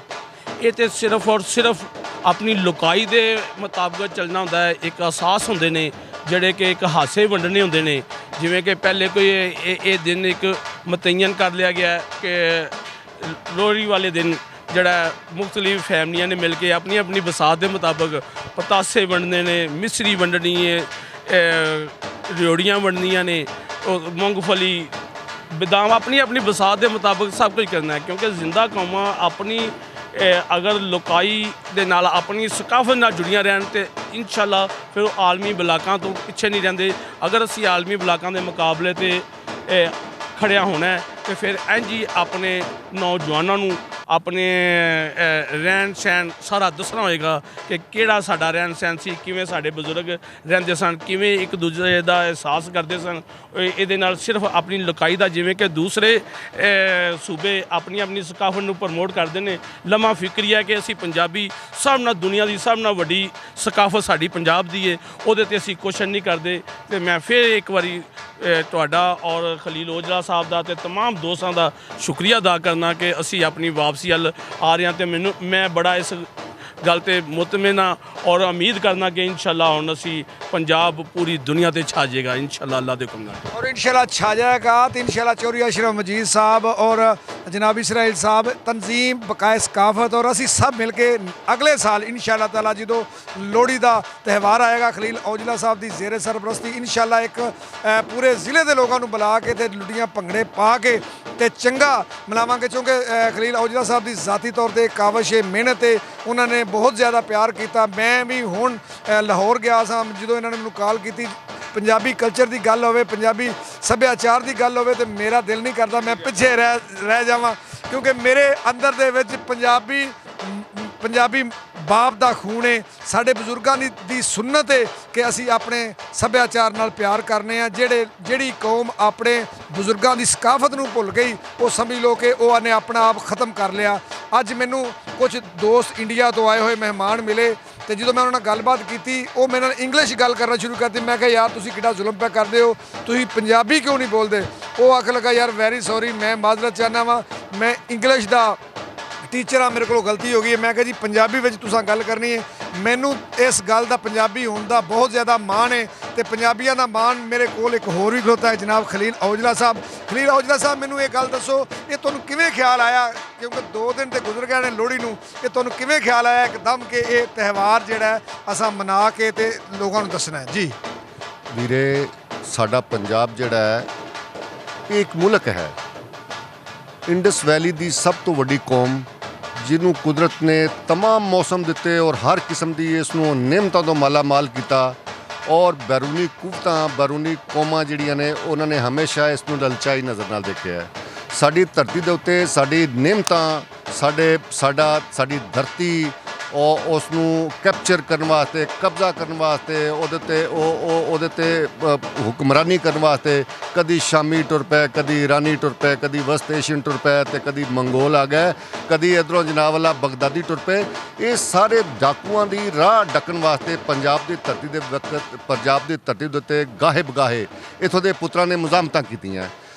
ਇਹ ਤਾਂ ਸਿਰਫ ਔਰ ਸਿਰਫ ਆਪਣੀ ਲੋਕਾਈ ਦੇ ਮੁਤਾਬਕ ਚੱਲਣਾ ਹੁੰਦਾ ਹੈ। ਇੱਕ ਅਹਿਸਾਸ ਹੁੰਦੇ ਨੇ ਜਿਹੜੇ ਕਿ ਇੱਕ ਹਾਸੇ ਵੰਡਣੇ ਹੁੰਦੇ ਨੇ। ਜਿਵੇਂ ਕਿ ਪਹਿਲੇ ਕੋਈ ਇਹ ਦਿਨ ਇੱਕ ਮੁਤੱਯਨ ਕਰ ਲਿਆ ਗਿਆ ਕਿ ਲੋਹੜੀ ਵਾਲੇ ਦਿਨ ਜਿਹੜਾ ਮੁਖਤਲਿਫ ਫੈਮਲੀਆਂ ਨੇ ਮਿਲ ਕੇ ਆਪਣੀ ਆਪਣੀ ਬਸਾਤ ਦੇ ਮੁਤਾਬਕ ਪਤਾਸੇ ਵੰਡਣੇ ਨੇ, ਮਿਸਰੀ ਵੰਡਣੀ ਹੈ, ਰਿਓੜੀਆਂ ਵੰਡਣੀਆਂ ਨੇ, ਉਹ ਮੂੰਗਫਲੀ ਬਦਾਮ ਆਪਣੀ ਆਪਣੀ ਬਸਾਤ ਦੇ ਮੁਤਾਬਕ ਸਭ ਕੁਝ ਕਰਨਾ ਹੈ। ਕਿਉਂਕਿ ਜ਼ਿੰਦਾ ਕੌਮਾਂ ਆਪਣੀ ਅਗਰ ਲੋਕਾਈ ਦੇ ਨਾਲ ਆਪਣੀ ਸਕਾਫਤ ਨਾਲ ਜੁੜੀਆਂ ਰਹਿਣ ਤੇ ਇਨਸ਼ਾਅੱਲਾ ਫਿਰ ਉਹ ਆਲਮੀ ਬਲਾਕਾਂ ਤੋਂ ਪਿੱਛੇ ਨਹੀਂ ਰਹਿੰਦੇ। ਅਗਰ ਅਸੀਂ ਆਲਮੀ ਬਲਾਕਾਂ ਦੇ ਮੁਕਾਬਲੇ ਤੇ ਖੜਿਆ ਹੋਣਾ ਤੇ ਫਿਰ ਇੰਝ ਹੀ ਆਪਣੇ ਨੌਜਵਾਨਾਂ ਨੂੰ ਆਪਣੇ ਰਹਿਣ ਸਹਿਣ ਸਾਰਾ ਦੱਸਣਾ ਹੋਏਗਾ ਕਿ ਕਿਹੜਾ ਸਾਡਾ ਰਹਿਣ ਸਹਿਣ ਸੀ, ਕਿਵੇਂ ਸਾਡੇ ਬਜ਼ੁਰਗ ਰਹਿੰਦੇ ਸਨ, ਕਿਵੇਂ ਇੱਕ ਦੂਜੇ ਦਾ ਅਹਿਸਾਸ ਕਰਦੇ ਸਨ। ਇਹਦੇ ਨਾਲ ਸਿਰਫ ਆਪਣੀ ਲੋਕਾਈ ਦਾ, ਜਿਵੇਂ ਕਿ ਦੂਸਰੇ ਸੂਬੇ ਆਪਣੀ ਆਪਣੀ ਸਕਾਫਤ ਨੂੰ ਪ੍ਰਮੋਟ ਕਰਦੇ ਨੇ, ਲਮਾ ਫਿਕਰੀ ਹੈ ਕਿ ਅਸੀਂ ਪੰਜਾਬੀ ਸਭ ਨਾਲ ਦੁਨੀਆ ਦੀ ਸਭ ਨਾਲ ਵੱਡੀ ਸਕਾਫਤ ਸਾਡੀ ਪੰਜਾਬ ਦੀ ਹੈ, ਉਹਦੇ 'ਤੇ ਅਸੀਂ ਕੁਐਸਚਨ ਨਹੀਂ ਕਰਦੇ। ਅਤੇ ਮੈਂ ਫਿਰ ਇੱਕ ਵਾਰੀ ਤੁਹਾਡਾ ਔਰ ਖਲੀਲ ਔਜਲਾ ਸਾਹਿਬ ਦਾ ਤੇ तमाम ਦੋਸਤਾਂ ਦਾ ਸ਼ੁਕਰੀਆ ਅਦਾ ਕਰਨਾ ਕਿ ਅਸੀਂ ਆਪਣੀ ਵਾਪਸੀ ਵੱਲ ਆ ਰਹੇ ਹਾਂ ਤੇ ਮੈਂ ਬੜਾ ਇਸ ਗੱਲ ਤੇ ਮੁਤਮਿਨ ਹਾਂ ਔਰ ਉਮੀਦ ਕਰਨਾ ਕਿ इंशाल्लाह ਹੁਣ ਅਸੀਂ ਪੰਜਾਬ पूरी दुनिया ਤੇ छा जाएगा इंशाल्लाह अल्लाह ਦੇ ਹੁਕਮ ਨਾਲ और इंशाल्लाह छा जाएगा तो इंशाल्लाह चौधरी अशरफ मजीद साहब और जनाब इसराइल साहब तंजीम बकाए सकाफत और असी सब मिल के अगले साल इंशाल्लाह ताला जो लोहड़ी का त्यौहार आएगा खलील औजला साहब की जेरे सरपरस्ती इंशाल्लाह एक पूरे ਜ਼ਿਲ੍ਹੇ ਦੇ ਲੋਕਾਂ ਨੂੰ ਬੁਲਾ ਕੇ ਤੇ ਲੁੱਡੀਆਂ ਭੰਗੜੇ ਪਾ ਕੇ ਤੇ ਚੰਗਾ ਮਨਾਵਾਂਗੇ ਕਿਉਂਕਿ ਖਲੀਲ ਔਜਲਾ ਸਾਹਿਬ ਦੀ ਜ਼ਾਤੀ ਤੌਰ ਤੇ ਕਾਵਸ਼ ਮਿਹਨਤ ਤੇ ਉਹਨਾਂ ਨੇ ਬਹੁਤ ਜ਼ਿਆਦਾ ਪਿਆਰ ਕੀਤਾ। ਮੈਂ ਵੀ ਹੁਣ ਲਾਹੌਰ ਗਿਆ ਸਾਂ ਜਦੋਂ ਇਹਨਾਂ ਨੇ ਮੈਨੂੰ ਕਾਲ ਕੀਤੀ ਪੰਜਾਬੀ ਕਲਚਰ ਦੀ ਗੱਲ ਹੋਵੇ ਪੰਜਾਬੀ ਸੱਭਿਆਚਾਰ ਦੀ ਗੱਲ ਹੋਵੇ ਤੇ ਮੇਰਾ ਦਿਲ ਨਹੀਂ ਕਰਦਾ ਮੈਂ ਪਿੱਛੇ ਰਹਿ ਜਾਵਾਂ ਕਿਉਂਕਿ ਮੇਰੇ ਅੰਦਰ ਦੇ ਵਿੱਚ ਪੰਜਾਬੀ ਬਾਪ ਦਾ ਖੂਨ ਹੈ ਸਾਡੇ ਬਜ਼ੁਰਗਾਂ ਦੀ ਸੁਨਨਤ ਹੈ ਕਿ ਅਸੀਂ ਆਪਣੇ ਸੱਭਿਆਚਾਰ ਨਾਲ ਪਿਆਰ ਕਰਨੇ ਆ। ਜਿਹੜੀ ਕੌਮ ਆਪਣੇ ਬਜ਼ੁਰਗਾਂ ਦੀ ਸਕਾਫਤ ਨੂੰ ਭੁੱਲ ਗਈ ਉਹ ਸਮਝ ਲਓ ਕਿ ਉਹ ਨੇ ਆਪਣਾ ਆਪ ਖਤਮ ਕਰ ਲਿਆ। ਅੱਜ ਮੈਨੂੰ ਕੁਝ ਦੋਸਤ ਇੰਡੀਆ ਤੋਂ ਆਏ ਹੋਏ ਮਹਿਮਾਨ ਮਿਲੇ ਤੇ ਜਦੋਂ ਮੈਂ ਉਹਨਾਂ ਨਾਲ ਗੱਲਬਾਤ ਕੀਤੀ ਉਹ ਮੇਰੇ ਨਾਲ ਇੰਗਲਿਸ਼ ਗੱਲ ਕਰਨਾ ਸ਼ੁਰੂ ਕਰਤੀ। ਮੈਂ ਕਿਹਾ ਯਾਰ ਤੁਸੀਂ ਕਿਹੜਾ ਜ਼ੁਲਮ ਪਿਆ ਕਰਦੇ ਹੋ, ਤੁਸੀਂ ਪੰਜਾਬੀ ਕਿਉਂ ਨਹੀਂ ਬੋਲਦੇ? ਉਹ ਆਖਣ ਲੱਗਾ ਯਾਰ ਵੈਰੀ ਸੌਰੀ ਮੈਂ ਮਾਜ਼ਰਤ ਚਾਹੁੰਦਾ ਵਾਂ ਮੈਂ ਇੰਗਲਿਸ਼ ਦਾ ਟੀਚਰ ਆ ਮੇਰੇ ਕੋਲੋਂ ਗਲਤੀ ਹੋ ਗਈ ਹੈ। ਮੈਂ ਕਿਹਾ ਜੀ ਪੰਜਾਬੀ ਵਿੱਚ ਤੁਸੀਂ ਗੱਲ ਕਰਨੀ ਹੈ। ਮੈਨੂੰ ਇਸ ਗੱਲ ਦਾ ਪੰਜਾਬੀ ਹੋਣ ਦਾ ਬਹੁਤ ਜ਼ਿਆਦਾ ਮਾਣ ਹੈ ਤੇ ਪੰਜਾਬੀਆਂ ਦਾ ਮਾਣ ਮੇਰੇ ਕੋਲ ਇੱਕ ਹੋਰ ਵੀ ਖਲੋਤਾ ਹੈ ਜਨਾਬ ਖਲੀਲ ਔਜਲਾ ਸਾਹਿਬ। ਖਲੀਲ ਔਜਲਾ ਸਾਹਿਬ ਮੈਨੂੰ ਇਹ ਗੱਲ ਦੱਸੋ ਇਹ ਤੁਹਾਨੂੰ ਕਿਵੇਂ ਖਿਆਲ ਆਇਆ ਕਿਉਂਕਿ 2 ਦਿਨ ਤੇ ਗੁਜ਼ਰ ਗਏ ਨੇ ਲੋਹੜੀ ਨੂੰ, ਇਹ ਤੁਹਾਨੂੰ ਕਿਵੇਂ ਖਿਆਲ ਆਇਆ ਇੱਕਦਮ ਕਿ ਇਹ ਤਿਉਹਾਰ ਜਿਹੜਾ ਅਸਾਂ ਮਨਾ ਕੇ ਤੇ ਲੋਕਾਂ ਨੂੰ ਦੱਸਣਾ ਹੈ? ਜੀ ਵੀਰੇ ਸਾਡਾ ਪੰਜਾਬ ਜਿਹੜਾ ਹੈ ਇਹ ਇੱਕ ਮੁਲਕ ਹੈ, ਇੰਡਸ ਵੈਲੀ ਦੀ ਸਭ ਤੋਂ ਵੱਡੀ ਕੌਮ ਜਿਹਨੂੰ ਕੁਦਰਤ ਨੇ तमाम ਮੌਸਮ ਦਿੱਤੇ ਔਰ ਹਰ ਕਿਸਮ ਦੀ ਇਸ ਨੂੰ ਨਿਮਤਾਂ ਤੋਂ ਮਾਲਾ ਮਾਲ ਕੀਤਾ ਔਰ ਬੈਰੂਨੀ ਕੁਵਤਾਂ ਬੈਰੂਨੀ ਕੌਮਾਂ ਜਿਹੜੀਆਂ ਨੇ ਉਹਨਾਂ ਨੇ ਹਮੇਸ਼ਾ ਇਸ ਨੂੰ ਲਲਚਾਈ ਨਜ਼ਰ ਨਾਲ ਦੇਖਿਆ ਹੈ। ਸਾਡੀ ਧਰਤੀ ਦੇ ਉੱਤੇ ਸਾਡੀ ਨਿਮਤਾਂ ਸਾਡੀ ਧਰਤੀ ਉਹ ਉਸ ਨੂੰ ਕੈਪਚਰ ਕਰਨ ਵਾਸਤੇ ਕਬਜ਼ਾ ਕਰਨ ਵਾਸਤੇ ਉਹਦੇ ਤੇ ਹੁਕਮਰਾਨੀ ਕਰਨ ਵਾਸਤੇ ਕਦੀ ਸ਼ਾਮੀ ਟੁਰ ਪਏ ਕਦੀ ਈਰਾਨੀ ਟੁਰ ਪਏ ਕਦੀ ਵਸਤ ਏਸ਼ੀਅਨ ਟੁਰ ਪਏ ਤੇ ਕਦੀ ਮੰਗੋਲ ਆ ਗਏ ਕਦੀ ਇੱਧਰੋਂ ਜਨਾਬ ਵਾਲਾ ਬਗਦਾਦੀ ਟੁਰ ਪਏ। ਇਹ ਸਾਰੇ ਡਾਕੂਆਂ ਦੀ ਰਾਹ ਡੱਕਣ ਵਾਸਤੇ ਪੰਜਾਬ ਦੀ ਧਰਤੀ ਦੇ ਉੱਤੇ ਗਾਹੇ ਬਗਾਹੇ ਇੱਥੋਂ ਦੇ ਪੁੱਤਰਾਂ ਨੇ ਮੁਜ਼ਾਮਤਾਂ ਕੀਤੀਆਂ।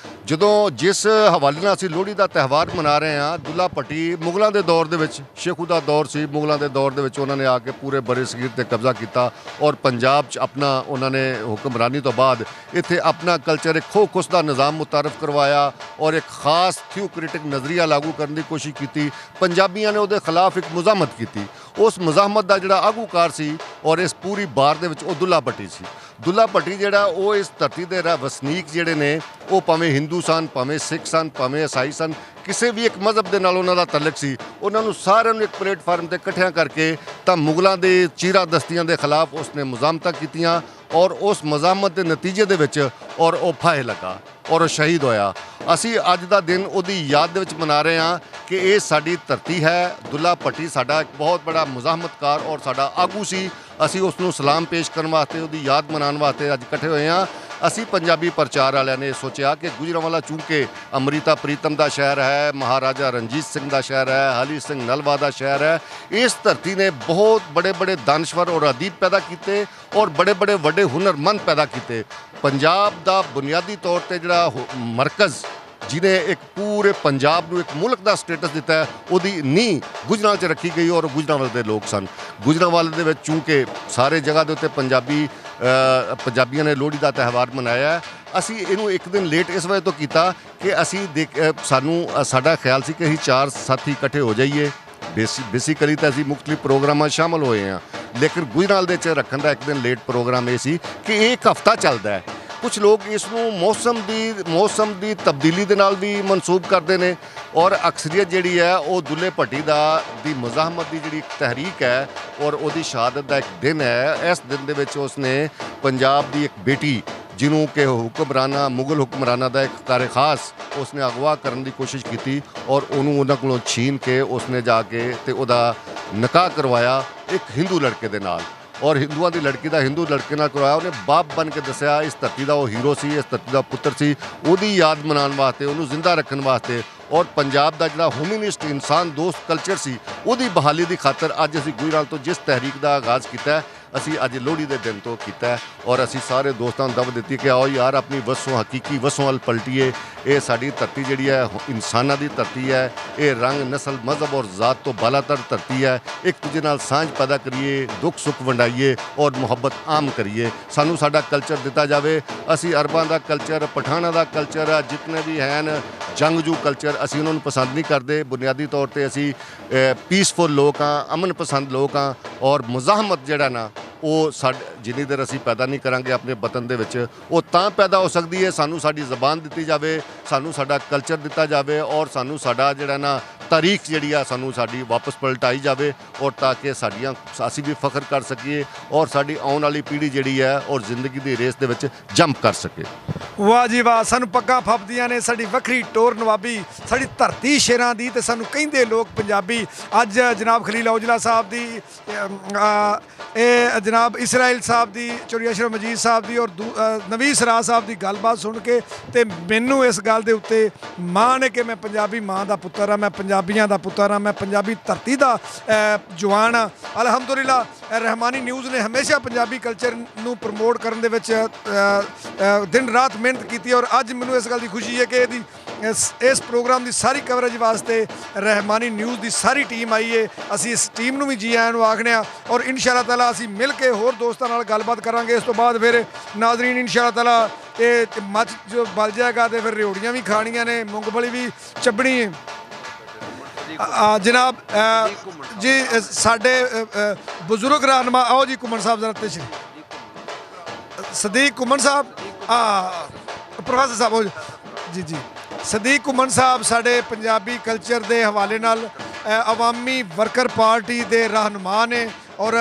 ਜਦੋਂ ਜਿਸ ਹਵਾਲੇ ਨਾਲ ਅਸੀਂ ਲੋਹੜੀ ਦਾ ਤਿਉਹਾਰ ਮਨਾ ਰਹੇ ਹਾਂ ਦੁੱਲਾ ਭੱਟੀ ਮੁਗਲਾਂ ਦੇ ਦੌਰ ਦੇ ਵਿੱਚ ਸ਼ੇਖੂ ਦਾ ਦੌਰ ਸੀ, ਮੁਗਲਾਂ ਦੇ ਦੌਰ ਦੇ ਵਿੱਚ ਉਹਨਾਂ ਨੇ ਆ ਕੇ ਪੂਰੇ ਬਰੇ ਸਗੀਰ ਤੇ ਕਬਜ਼ਾ ਕੀਤਾ ਔਰ ਪੰਜਾਬ 'ਚ ਆਪਣਾ ਉਹਨਾਂ ਨੇ ਹੁਕਮਰਾਨੀ ਤੋਂ ਬਾਅਦ ਇੱਥੇ ਆਪਣਾ ਕਲਚਰ ਇੱਕ ਖੋ-ਖੁਸ ਦਾ ਨਿਜ਼ਾਮ ਮੁਤਾਰਫ ਕਰਵਾਇਆ ਔਰ ਇੱਕ ਖਾਸ ਥਿਓਕ੍ਰਿਟਿਕ ਨਜ਼ਰੀਆ ਲਾਗੂ ਕਰਨ ਦੀ ਕੋਸ਼ਿਸ਼ ਕੀਤੀ। ਪੰਜਾਬੀਆਂ ਨੇ ਉਹਦੇ ਖਿਲਾਫ ਇੱਕ ਮੁਜ਼ਾਹਮਤ ਕੀਤੀ। ਉਸ ਮੁਜ਼ਾਹਮਤ ਦਾ ਜਿਹੜਾ ਆਗੂਕਾਰ ਸੀ ਔਰ ਇਸ ਪੂਰੀ ਬਾਰ ਦੇ ਵਿੱਚ ਉਹ ਦੁੱਲਾ ਭੱਟੀ ਸੀ। ਦੁੱਲਾ ਭੱਟੀ ਜਿਹੜਾ ਉਹ ਇਸ ਧਰਤੀ ਦੇ ਵਸਨੀਕ ਜਿਹੜੇ ਨੇ ਉਹ ਭਾਵੇਂ ਹਿੰਦੂ ਸਨ ਭਾਵੇਂ ਸਿੱਖ ਸਨ ਭਾਵੇਂ ਈਸਾਈ ਸਨ ਕਿਸੇ ਵੀ ਇੱਕ ਮਜ਼ਹਬ ਦੇ ਨਾਲ ਉਹਨਾਂ ਦਾ ਤਾਲੁਕ ਸੀ। ਉਹਨਾਂ ਨੂੰ ਸਾਰਿਆਂ ਨੂੰ ਇੱਕ ਪਲੇਟਫਾਰਮ 'ਤੇ ਇਕੱਠਿਆਂ ਕਰਕੇ ਤਾਂ ਮੁਗਲਾਂ ਦੇ ਚੀਰਾ ਦਸਤੀਆਂ ਦੇ ਖਿਲਾਫ ਉਸਨੇ ਮੁਜ਼ਾਮਤਾਂ ਕੀਤੀਆਂ ਔਰ ਉਸ ਮੁਜ਼ਾਮਤ ਦੇ ਨਤੀਜੇ ਦੇ ਵਿੱਚ ਔਰ ਉਹ ਫਾਹੇ ਲੱਗਾ ਔਰ ਉਹ ਸ਼ਹੀਦ ਹੋਇਆ। ਅਸੀਂ ਅੱਜ ਦਾ ਦਿਨ ਉਹਦੀ ਯਾਦ ਦੇ ਵਿੱਚ ਮਨਾ ਰਹੇ ਹਾਂ ਕਿ ਇਹ ਸਾਡੀ ਧਰਤੀ ਹੈ। ਦੁੱਲਾ ਭੱਟੀ ਸਾਡਾ ਇੱਕ ਬਹੁਤ ਬੜਾ ਮੁਜ਼ਾਹਮਤਕਾਰ ਔਰ ਸਾਡਾ ਆਗੂ ਸੀ। ਅਸੀਂ ਉਸ ਨੂੰ ਸਲਾਮ ਪੇਸ਼ ਕਰਨ ਵਾਸਤੇ ਉਹਦੀ ਯਾਦ ਮਨਾਉਣ ਵਾਸਤੇ ਅੱਜ ਇਕੱਠੇ ਹੋਏ ਹਾਂ। ਅਸੀਂ ਪੰਜਾਬੀ ਪ੍ਰਚਾਰ ਵਾਲਿਆਂ ਨੇ ਸੋਚਿਆ ਕਿ ਗੁਜਰਾਂਵਾਲਾ ਚੂੰਕਿ ਅੰਮ੍ਰਿਤਾ ਪ੍ਰੀਤਮ ਦਾ ਸ਼ਹਿਰ ਹੈ, ਮਹਾਰਾਜਾ ਰਣਜੀਤ ਸਿੰਘ ਦਾ ਸ਼ਹਿਰ ਹੈ, ਹਲੀ ਸਿੰਘ ਨਲਵਾ ਦਾ ਸ਼ਹਿਰ ਹੈ। ਇਸ ਧਰਤੀ ਨੇ ਬਹੁਤ ਬੜੇ ਦਾਨਸ਼ਵਰ ਔਰ ਅਦੀਬ ਪੈਦਾ ਕੀਤੇ ਔਰ ਬੜੇ ਵੱਡੇ ਹੁਨਰਮੰਦ ਪੈਦਾ ਕੀਤੇ। ਪੰਜਾਬ ਦਾ ਬੁਨਿਆਦੀ ਤੌਰ ਤੇ ਜਿਹੜਾ ਮਰਕਜ਼ ਜਿਹਨੇ ਇੱਕ ਪੂਰੇ ਪੰਜਾਬ ਨੂੰ ਇੱਕ ਮੁਲਕ ਦਾ ਸਟੇਟਸ ਦਿੱਤਾ ਹੈ ਉਹਦੀ ਨੀਂਹ ਗੁਜਰਾਂਵਾਲੇ 'ਚ ਰੱਖੀ ਗਈ ਔਰ ਗੁਜਰਾਂਵਾਲੇ ਦੇ ਲੋਕ ਸਨ। ਗੁਜਰਾਂਵਾਲੇ ਦੇ ਵਿੱਚ ਚੂੰਕਿ ਸਾਰੇ ਜਗ੍ਹਾ ਦੇ ਉੱਤੇ ਪੰਜਾਬੀਆਂ ਨੇ ਲੋਹੜੀ ਦਾ ਤਿਉਹਾਰ ਮਨਾਇਆ। ਅਸੀਂ ਇਹਨੂੰ ਇੱਕ ਦਿਨ ਲੇਟ ਇਸ ਵਜ੍ਹਾ ਤੋਂ ਕੀਤਾ ਕਿ ਅਸੀਂ ਸਾਡਾ ਖਿਆਲ ਸੀ ਕਿ ਅਸੀਂ 4 ਸਾਥੀ ਇਕੱਠੇ ਹੋ ਜਾਈਏ। ਬੇਸਿਕਲੀ ਤਾਂ ਅਸੀਂ ਮੁਖਤਲਿਫ ਪ੍ਰੋਗਰਾਮਾਂ ਸ਼ਾਮਲ ਹੋਏ ਹਾਂ ਲੇਕਿਨ ਗੁਜਰਾਂਵਾਲ ਦੇ 'ਚ ਰੱਖਣ ਦਾ ਇੱਕ ਦਿਨ ਲੇਟ ਪ੍ਰੋਗਰਾਮ ਇਹ ਸੀ ਕਿ ਇਹ ਇੱਕ ਹਫ਼ਤਾ ਚੱਲਦਾ ਹੈ। ਕੁਝ ਲੋਕ ਇਸ ਨੂੰ ਮੌਸਮ ਦੀ ਤਬਦੀਲੀ ਦੇ ਨਾਲ ਵੀ ਮਨਸੂਬ ਕਰਦੇ ਨੇ ਔਰ ਅਕਸਰੀਅਤ ਜਿਹੜੀ ਹੈ ਉਹ ਦੁੱਲੇ ਭੱਟੀ ਦੀ ਮੁਜ਼ਾਹਮਤ ਦੀ ਜਿਹੜੀ ਤਹਿਰੀਕ ਹੈ ਔਰ ਉਹਦੀ ਸ਼ਹਾਦਤ ਦਾ ਇੱਕ ਦਿਨ ਹੈ। ਇਸ ਦਿਨ ਦੇ ਵਿੱਚ ਉਸਨੇ ਪੰਜਾਬ ਦੀ ਇੱਕ ਬੇਟੀ ਜਿਹਨੂੰ ਕਿ ਮੁਗਲ ਹੁਕਮਰਾਨਾਂ ਦਾ ਇੱਕ ਕਾਰ ਖਾਸ ਉਸਨੇ ਅਗਵਾ ਕਰਨ ਦੀ ਕੋਸ਼ਿਸ਼ ਕੀਤੀ ਔਰ ਉਹਨੂੰ ਉਹਨਾਂ ਕੋਲੋਂ ਛੀਨ ਕੇ ਉਸਨੇ ਜਾ ਕੇ ਤੇ ਉਹਦਾ ਨਿਕਾਹ ਕਰਵਾਇਆ ਇੱਕ ਹਿੰਦੂ ਲੜਕੇ ਦੇ ਨਾਲ ਔਰ ਹਿੰਦੂਆਂ ਦੀ ਲੜਕੀ ਦਾ ਹਿੰਦੂ ਲੜਕੇ ਨਾਲ ਕਰਵਾਇਆ। ਉਹਨੇ ਬਾਪ ਬਣ ਕੇ ਦੱਸਿਆ ਇਸ ਧਰਤੀ ਦਾ ਉਹ ਹੀਰੋ ਸੀ, ਇਸ ਧਰਤੀ ਦਾ ਪੁੱਤਰ ਸੀ। ਉਹਦੀ ਯਾਦ ਮਨਾਉਣ ਵਾਸਤੇ ਉਹਨੂੰ ਜ਼ਿੰਦਾ ਰੱਖਣ ਵਾਸਤੇ ਔਰ ਪੰਜਾਬ ਦਾ ਜਿਹੜਾ ਹਿਊਮਨਿਸਟ ਇਨਸਾਨ ਦੋਸਤ ਕਲਚਰ ਸੀ ਉਹਦੀ ਬਹਾਲੀ ਦੀ ਖਾਤਰ ਅੱਜ ਅਸੀਂ ਗੁਜਰਾਂਵਾਲ ਤੋਂ ਜਿਸ ਤਹਿਰੀਕ ਦਾ ਆਗਾਜ਼ ਕੀਤਾ ਅਸੀਂ ਅੱਜ ਲੋਹੜੀ ਦੇ ਦਿਨ ਤੋਂ ਕੀਤਾ ਹੈ ਔਰ ਅਸੀਂ ਸਾਰੇ ਦੋਸਤਾਂ ਨੂੰ ਦਵ ਦਿੱਤੀ ਕਿ ਆਓ ਯਾਰ ਆਪਣੀ ਵਸੋਂ ਹਕੀਕੀ ਵਸੋਂ ਵੱਲ ਪਲਟੀਏ। ਇਹ ਸਾਡੀ ਧਰਤੀ ਜਿਹੜੀ ਹੈ ਇਨਸਾਨਾਂ ਦੀ ਧਰਤੀ ਹੈ। ਇਹ ਰੰਗ ਨਸਲ ਮਜ਼ਹਬ ਔਰ ਜ਼ਾਤ ਤੋਂ ਬਾਲਾਤਰ ਧਰਤੀ ਹੈ। ਇੱਕ ਦੂਜੇ ਨਾਲ ਸਾਂਝ ਪੈਦਾ ਕਰੀਏ, ਦੁੱਖ ਸੁੱਖ ਵੰਡਾਈਏ ਔਰ ਮੁਹੱਬਤ ਆਮ ਕਰੀਏ। ਸਾਨੂੰ ਸਾਡਾ ਕਲਚਰ ਦਿੱਤਾ ਜਾਵੇ। ਅਸੀਂ ਅਰਬਾਂ ਦਾ ਕਲਚਰ, ਪਠਾਨਾਂ ਦਾ ਕਲਚਰ, ਜਿਤਨੇ ਵੀ ਹਨ ਜੰਗਜੂ ਕਲਚਰ, ਅਸੀਂ ਉਹਨਾਂ ਨੂੰ ਪਸੰਦ ਨਹੀਂ ਕਰਦੇ। ਬੁਨਿਆਦੀ ਤੌਰ ਤੇ ਅਸੀਂ ਪੀਸਫੁਲ ਲੋਕ ਹਾਂ, ਅਮਨ ਪਸੰਦ ਲੋਕ ਹਾਂ ਔਰ ਮੁਜ਼ਾਹਮਤ ਜਿਹੜਾ ਨਾ ਉਹ ਜਿੰਨੀ ਦੇਰ ਅਸੀਂ ਪੈਦਾ ਨਹੀਂ ਕਰਾਂਗੇ ਆਪਣੇ ਵਤਨ ਦੇ ਵਿੱਚ, ਉਹ ਤਾਂ ਪੈਦਾ ਹੋ ਸਕਦੀ ਹੈ ਸਾਨੂੰ ਸਾਡੀ ਜ਼ਬਾਨ ਦਿੱਤੀ ਜਾਵੇ, ਸਾਨੂੰ ਸਾਡਾ ਕਲਚਰ ਦਿੱਤਾ ਜਾਵੇ ਔਰ ਸਾਨੂੰ ਸਾਡਾ ਜਿਹੜਾ ਨਾ ਤਾਰੀਖ ਜਿਹੜੀ ਆ ਸਾਨੂੰ ਸਾਡੀ ਵਾਪਸ ਪਲਟਾਈ ਜਾਵੇ ਔਰ ਤਾਂ ਕਿ ਸਾਡੀਆਂ ਅਸੀਂ ਵੀ ਫਖਰ ਕਰ ਸਕੀਏ ਔਰ ਸਾਡੀ ਆਉਣ ਵਾਲੀ ਪੀੜ੍ਹੀ ਜਿਹੜੀ ਹੈ ਔਰ ਜ਼ਿੰਦਗੀ ਦੀ ਰੇਸ ਦੇ ਵਿੱਚ ਜੰਪ ਕਰ ਸਕੇ। ਵਾਹ ਜੀ ਵਾਹ, ਸਾਨੂੰ ਪੱਗਾਂ ਫੱਬਦੀਆਂ ਨੇ, ਸਾਡੀ ਵੱਖਰੀ ਟੋਰ ਨਵਾਬੀ, ਸਾਡੀ ਧਰਤੀ ਸ਼ੇਰਾਂ ਦੀ ਤੇ ਸਾਨੂੰ ਕਹਿੰਦੇ ਲੋਕ ਪੰਜਾਬੀ। ਅੱਜ ਜਨਾਬ ਖਲੀਲ ਔਜਲਾ ਸਾਹਿਬ ਦੀ, ਇਹ ਜਨਾਬ ਇਸਰਾਈਲ ਸਾਹਿਬ ਦੀ, ਚੌਧਰੀ ਅਸ਼ਰਫ ਮਜੀਦ ਸਾਹਿਬ ਦੀ ਔਰ ਨਵੀਦ ਸਰਾਜ ਸਾਹਿਬ ਦੀ ਗੱਲਬਾਤ ਸੁਣ ਕੇ ਤੇ ਮੈਨੂੰ ਇਸ ਗੱਲ ਦੇ ਉੱਤੇ ਮਾਣ ਹੈ ਕਿ ਮੈਂ ਪੰਜਾਬੀ ਮਾਂ ਦਾ ਪੁੱਤਰ ਹਾਂ, ਮੈਂ ਪੰਜਾਬੀਆਂ ਦਾ ਪੁੱਤਰ ਹਾਂ, ਮੈਂ ਪੰਜਾਬੀ ਧਰਤੀ ਦਾ ਜਵਾਨ ਹਾਂ। ਅਲਹਮਦੁਲਿਲਾ ਰਹਿਮਾਨੀ ਨਿਊਜ਼ ਨੇ ਹਮੇਸ਼ਾ ਪੰਜਾਬੀ ਕਲਚਰ ਨੂੰ ਪ੍ਰਮੋਟ ਕਰਨ ਦੇ ਵਿੱਚ ਦਿਨ ਰਾਤ ਮਿਹਨਤ ਕੀਤੀ ਔਰ ਅੱਜ ਮੈਨੂੰ ਇਸ ਗੱਲ ਦੀ ਖੁਸ਼ੀ ਹੈ ਕਿ ਇਹਦੀ ਇਸ ਪ੍ਰੋਗਰਾਮ ਦੀ ਸਾਰੀ ਕਵਰੇਜ ਵਾਸਤੇ ਰਹਿਮਾਨੀ ਨਿਊਜ਼ ਦੀ ਸਾਰੀ ਟੀਮ ਆਈ ਹੈ। ਅਸੀਂ ਇਸ ਟੀਮ ਨੂੰ ਵੀ ਜੀ ਆਇਆਂ ਨੂੰ ਆਖਦੇ ਹਾਂ ਔਰ ਇਨਸ਼ਾ ਅੱਲਾਹ ਤਾਲਾ ਅਸੀਂ ਮਿਲ ਕੇ ਹੋਰ ਦੋਸਤਾਂ ਨਾਲ ਗੱਲਬਾਤ ਕਰਾਂਗੇ। ਇਸ ਤੋਂ ਬਾਅਦ ਫਿਰ ਨਾਜ਼ਰੀਨ ਇਨਸ਼ਾ ਅੱਲਾਹ ਤਾਲਾ ਇਹ ਮੱਚ ਜੋ ਬਲ ਜਾਏਗਾ ਤੇ ਫਿਰ ਰਿਓੜੀਆਂ ਵੀ ਖਾਣੀਆਂ ਨੇ, ਮੂੰਗਫਲੀ ਵੀ ਚੱਬਣੀ ਹੈ। ਜਨਾਬ ਜੀ ਸਾਡੇ ਬਜ਼ੁਰਗ ਰਹਿਨੁਮਾ, ਆਓ ਜੀ ਘੁੰਮਣ ਸਾਹਿਬ ਜ਼ਰਾ ਤਸ਼ਰੀਫ। ਸਦੀਕ ਘੁੰਮਣ ਸਾਹਿਬ, ਪ੍ਰੋਫੈਸਰ ਸਾਹਿਬ ਜੀ ਸਦੀਕ ਘੁੰਮਣ ਸਾਹਿਬ ਸਾਡੇ ਪੰਜਾਬੀ ਕਲਚਰ ਦੇ ਹਵਾਲੇ ਨਾਲ ਅਵਾਮੀ ਵਰਕਰ ਪਾਰਟੀ ਦੇ ਰਹਿਨੁਮਾ ਨੇ ਔਰ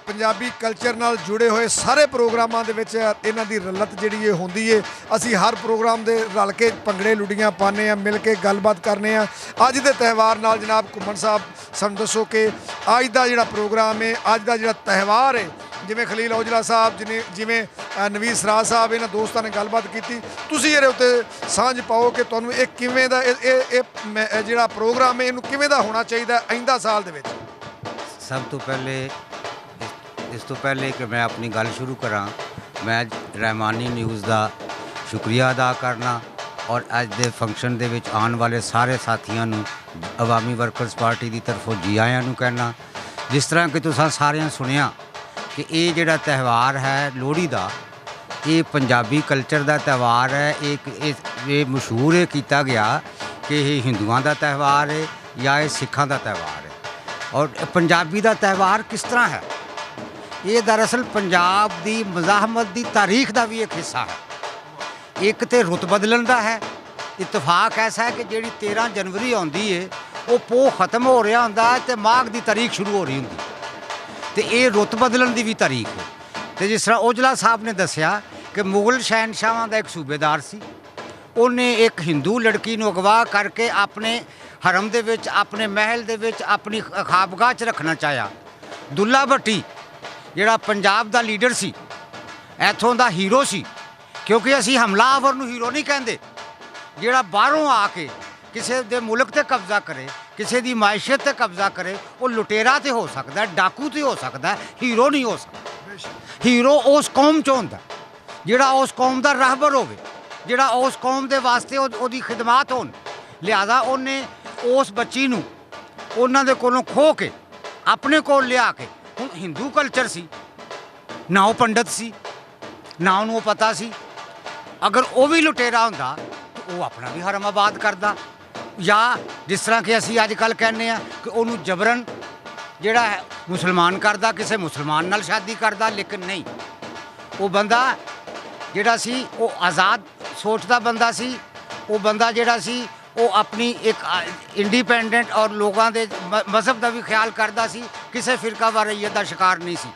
ਪੰਜਾਬੀ ਕਲਚਰ ਨਾਲ ਜੁੜੇ ਹੋਏ ਸਾਰੇ ਪ੍ਰੋਗਰਾਮਾਂ ਦੇ ਵਿੱਚ ਇਹਨਾਂ ਦੀ ਰਲਤ ਜਿਹੜੀ ਇਹ ਹੁੰਦੀ ਹੈ। ਅਸੀਂ ਹਰ ਪ੍ਰੋਗਰਾਮ ਦੇ ਰਲ ਕੇ ਭੰਗੜੇ ਲੁੱਡੀਆਂ ਪਾਉਂਦੇ ਹਾਂ, ਮਿਲ ਕੇ ਗੱਲਬਾਤ ਕਰਨੇ ਆ। ਅੱਜ ਦੇ ਤਿਉਹਾਰ ਨਾਲ ਜਨਾਬ ਘੁੰਮਣ ਸਾਹਿਬ ਸਾਨੂੰ ਦੱਸੋ ਕਿ ਅੱਜ ਦਾ ਜਿਹੜਾ ਪ੍ਰੋਗਰਾਮ ਹੈ, ਅੱਜ ਦਾ ਜਿਹੜਾ ਤਿਉਹਾਰ ਹੈ, ਜਿਵੇਂ ਖਲੀਲ ਔਜਲਾ ਸਾਹਿਬ ਜਿਵੇਂ ਨਵੀਦ ਸਰਾਜ ਸਾਹਿਬ ਇਹਨਾਂ ਦੋਸਤਾਂ ਨੇ ਗੱਲਬਾਤ ਕੀਤੀ, ਤੁਸੀਂ ਇਹਦੇ ਉੱਤੇ ਸਾਂਝ ਪਾਓ ਕਿ ਤੁਹਾਨੂੰ ਇਹ ਕਿਵੇਂ ਦਾ ਇਹ ਜਿਹੜਾ ਪ੍ਰੋਗਰਾਮ ਹੈ ਇਹਨੂੰ ਕਿਵੇਂ ਦਾ ਹੋਣਾ ਚਾਹੀਦਾ ਆਇੰਦਾ ਸਾਲ ਦੇ ਵਿੱਚ। ਸਭ ਤੋਂ ਪਹਿਲੇ ਇਸ ਤੋਂ ਪਹਿਲੇ ਕਿ ਮੈਂ ਆਪਣੀ ਗੱਲ ਸ਼ੁਰੂ ਕਰਾਂ, ਮੈਂ ਰਹਿਮਾਨੀ ਨਿਊਜ਼ ਦਾ ਸ਼ੁਕਰੀਆ ਅਦਾ ਕਰਨਾ ਔਰ ਅੱਜ ਦੇ ਫੰਕਸ਼ਨ ਦੇ ਵਿੱਚ ਆਉਣ ਵਾਲੇ ਸਾਰੇ ਸਾਥੀਆਂ ਨੂੰ ਅਵਾਮੀ ਵਰਕਰਸ ਪਾਰਟੀ ਦੀ ਤਰਫੋਂ ਜੀ ਆਇਆਂ ਨੂੰ ਕਹਿਣਾ। ਜਿਸ ਤਰ੍ਹਾਂ ਕਿ ਤੁਸੀਂ ਸਾਰਿਆਂ ਸੁਣਿਆ ਕਿ ਇਹ ਜਿਹੜਾ ਤਿਉਹਾਰ ਹੈ ਲੋਹੜੀ ਦਾ, ਇਹ ਪੰਜਾਬੀ ਕਲਚਰ ਦਾ ਤਿਉਹਾਰ ਹੈ। ਇਹ ਮਸ਼ਹੂਰ ਇਹ ਕੀਤਾ ਗਿਆ ਕਿ ਇਹ ਹਿੰਦੂਆਂ ਦਾ ਤਿਉਹਾਰ ਹੈ ਜਾਂ ਇਹ ਸਿੱਖਾਂ ਦਾ ਤਿਉਹਾਰ ਹੈ। ਔਰ ਪੰਜਾਬੀ ਦਾ ਤਿਉਹਾਰ ਕਿਸ ਤਰ੍ਹਾਂ ਹੈ, ਇਹ ਦਰਅਸਲ ਪੰਜਾਬ ਦੀ ਮਜ਼ਾਹਮਤ ਦੀ ਤਾਰੀਖ ਦਾ ਵੀ ਇੱਕ ਹਿੱਸਾ ਹੈ। ਇੱਕ ਤੇ ਰੁੱਤ ਬਦਲਣ ਦਾ ਹੈ। ਇਤਫਾਕ ਐਸਾ ਹੈ ਕਿ ਜਿਹੜੀ 13 ਜਨਵਰੀ ਆਉਂਦੀ ਹੈ ਉਹ ਪੋਹ ਖਤਮ ਹੋ ਰਿਹਾ ਹੁੰਦਾ ਹੈ ਤੇ ਮਾਘ ਦੀ ਤਾਰੀਖ ਸ਼ੁਰੂ ਹੋ ਰਹੀ ਹੁੰਦੀ ਤੇ ਇਹ ਰੁੱਤ ਬਦਲਣ ਦੀ ਵੀ ਤਾਰੀਖ ਹੈ। ਤੇ ਜਿਸ ਤਰ੍ਹਾਂ ਔਜਲਾ ਸਾਹਿਬ ਨੇ ਦੱਸਿਆ ਕਿ ਮੁਗਲ ਸ਼ਹਿਨਸ਼ਾਹਾਂ ਦਾ ਇੱਕ ਸੂਬੇਦਾਰ ਸੀ, ਉਹਨੇ ਇੱਕ ਹਿੰਦੂ ਲੜਕੀ ਨੂੰ ਅਗਵਾ ਕਰਕੇ ਆਪਣੇ ਹਰਮ ਦੇ ਵਿੱਚ, ਆਪਣੇ ਮਹਿਲ ਦੇ ਵਿੱਚ, ਆਪਣੀ ਖਾਬਗਾਹ 'ਚ ਰੱਖਣਾ ਚਾਹਿਆ। ਦੁੱਲਾ ਭੱਟੀ ਜਿਹੜਾ ਪੰਜਾਬ ਦਾ ਲੀਡਰ ਸੀ, ਇੱਥੋਂ ਦਾ ਹੀਰੋ ਸੀ, ਕਿਉਂਕਿ ਅਸੀਂ ਹਮਲਾਵਰ ਨੂੰ ਹੀਰੋ ਨਹੀਂ ਕਹਿੰਦੇ। ਜਿਹੜਾ ਬਾਹਰੋਂ ਆ ਕੇ ਕਿਸੇ ਦੇ ਮੁਲਕ 'ਤੇ ਕਬਜ਼ਾ ਕਰੇ, ਕਿਸੇ ਦੀ ਮਾਇਸ਼ਤ 'ਤੇ ਕਬਜ਼ਾ ਕਰੇ, ਉਹ ਲੁਟੇਰਾ ਤੇ ਹੋ ਸਕਦਾ, ਡਾਕੂ ਤੇ ਹੋ ਸਕਦਾ, ਹੀਰੋ ਨਹੀਂ ਹੋ ਸਕਦਾ। ਹੀਰੋ ਉਸ ਕੌਮ 'ਚ ਹੁੰਦਾ ਜਿਹੜਾ ਉਸ ਕੌਮ ਦਾ ਰਾਹਬਰ ਹੋਵੇ, ਜਿਹੜਾ ਉਸ ਕੌਮ ਦੇ ਵਾਸਤੇ ਉਹਦੀ ਖਿਦਮਤ ਹੋਣ। ਲਿਹਾਜ਼ਾ ਉਹਨੇ ਉਸ ਬੱਚੀ ਨੂੰ ਉਹਨਾਂ ਦੇ ਕੋਲੋਂ ਖੋਹ ਕੇ ਆਪਣੇ ਕੋਲ ਲਿਆ ਕੇ, ਹੁਣ ਹਿੰਦੂ ਕਲਚਰ ਸੀ, ਨਾ ਉਹ ਪੰਡਤ ਸੀ, ਨਾ ਉਹਨੂੰ ਪਤਾ ਸੀ। ਅਗਰ ਉਹ ਵੀ ਲੁਟੇਰਾ ਹੁੰਦਾ ਤਾਂ ਉਹ ਆਪਣਾ ਵੀ ਹਰਮ ਆਬਾਦ ਕਰਦਾ, ਜਾਂ ਜਿਸ ਤਰ੍ਹਾਂ ਕਿ ਅਸੀਂ ਅੱਜ ਕੱਲ੍ਹ ਕਹਿੰਦੇ ਆ ਕਿ ਉਹਨੂੰ ਜਬਰਨ ਜਿਹੜਾ ਹੈ ਮੁਸਲਮਾਨ ਕਰਦਾ, ਕਿਸੇ ਮੁਸਲਮਾਨ ਨਾਲ ਸ਼ਾਦੀ ਕਰਦਾ। ਲੇਕਿਨ ਨਹੀਂ, ਉਹ ਬੰਦਾ ਜਿਹੜਾ ਸੀ ਉਹ ਆਜ਼ਾਦ ਸੋਚ ਦਾ ਬੰਦਾ ਸੀ। ਉਹ ਬੰਦਾ ਜਿਹੜਾ ਸੀ ਉਹ ਆਪਣੀ ਇੱਕ ਇੰਡੀਪੈਂਡੈਂਟ ਔਰ ਲੋਕਾਂ ਦੇ ਮਜ਼ਹਬ ਦਾ ਵੀ ਖਿਆਲ ਕਰਦਾ ਸੀ, ਕਿਸੇ ਫਿਰਕਾ ਵਾਰਈਅਤ ਦਾ ਸ਼ਿਕਾਰ ਨਹੀਂ ਸੀ।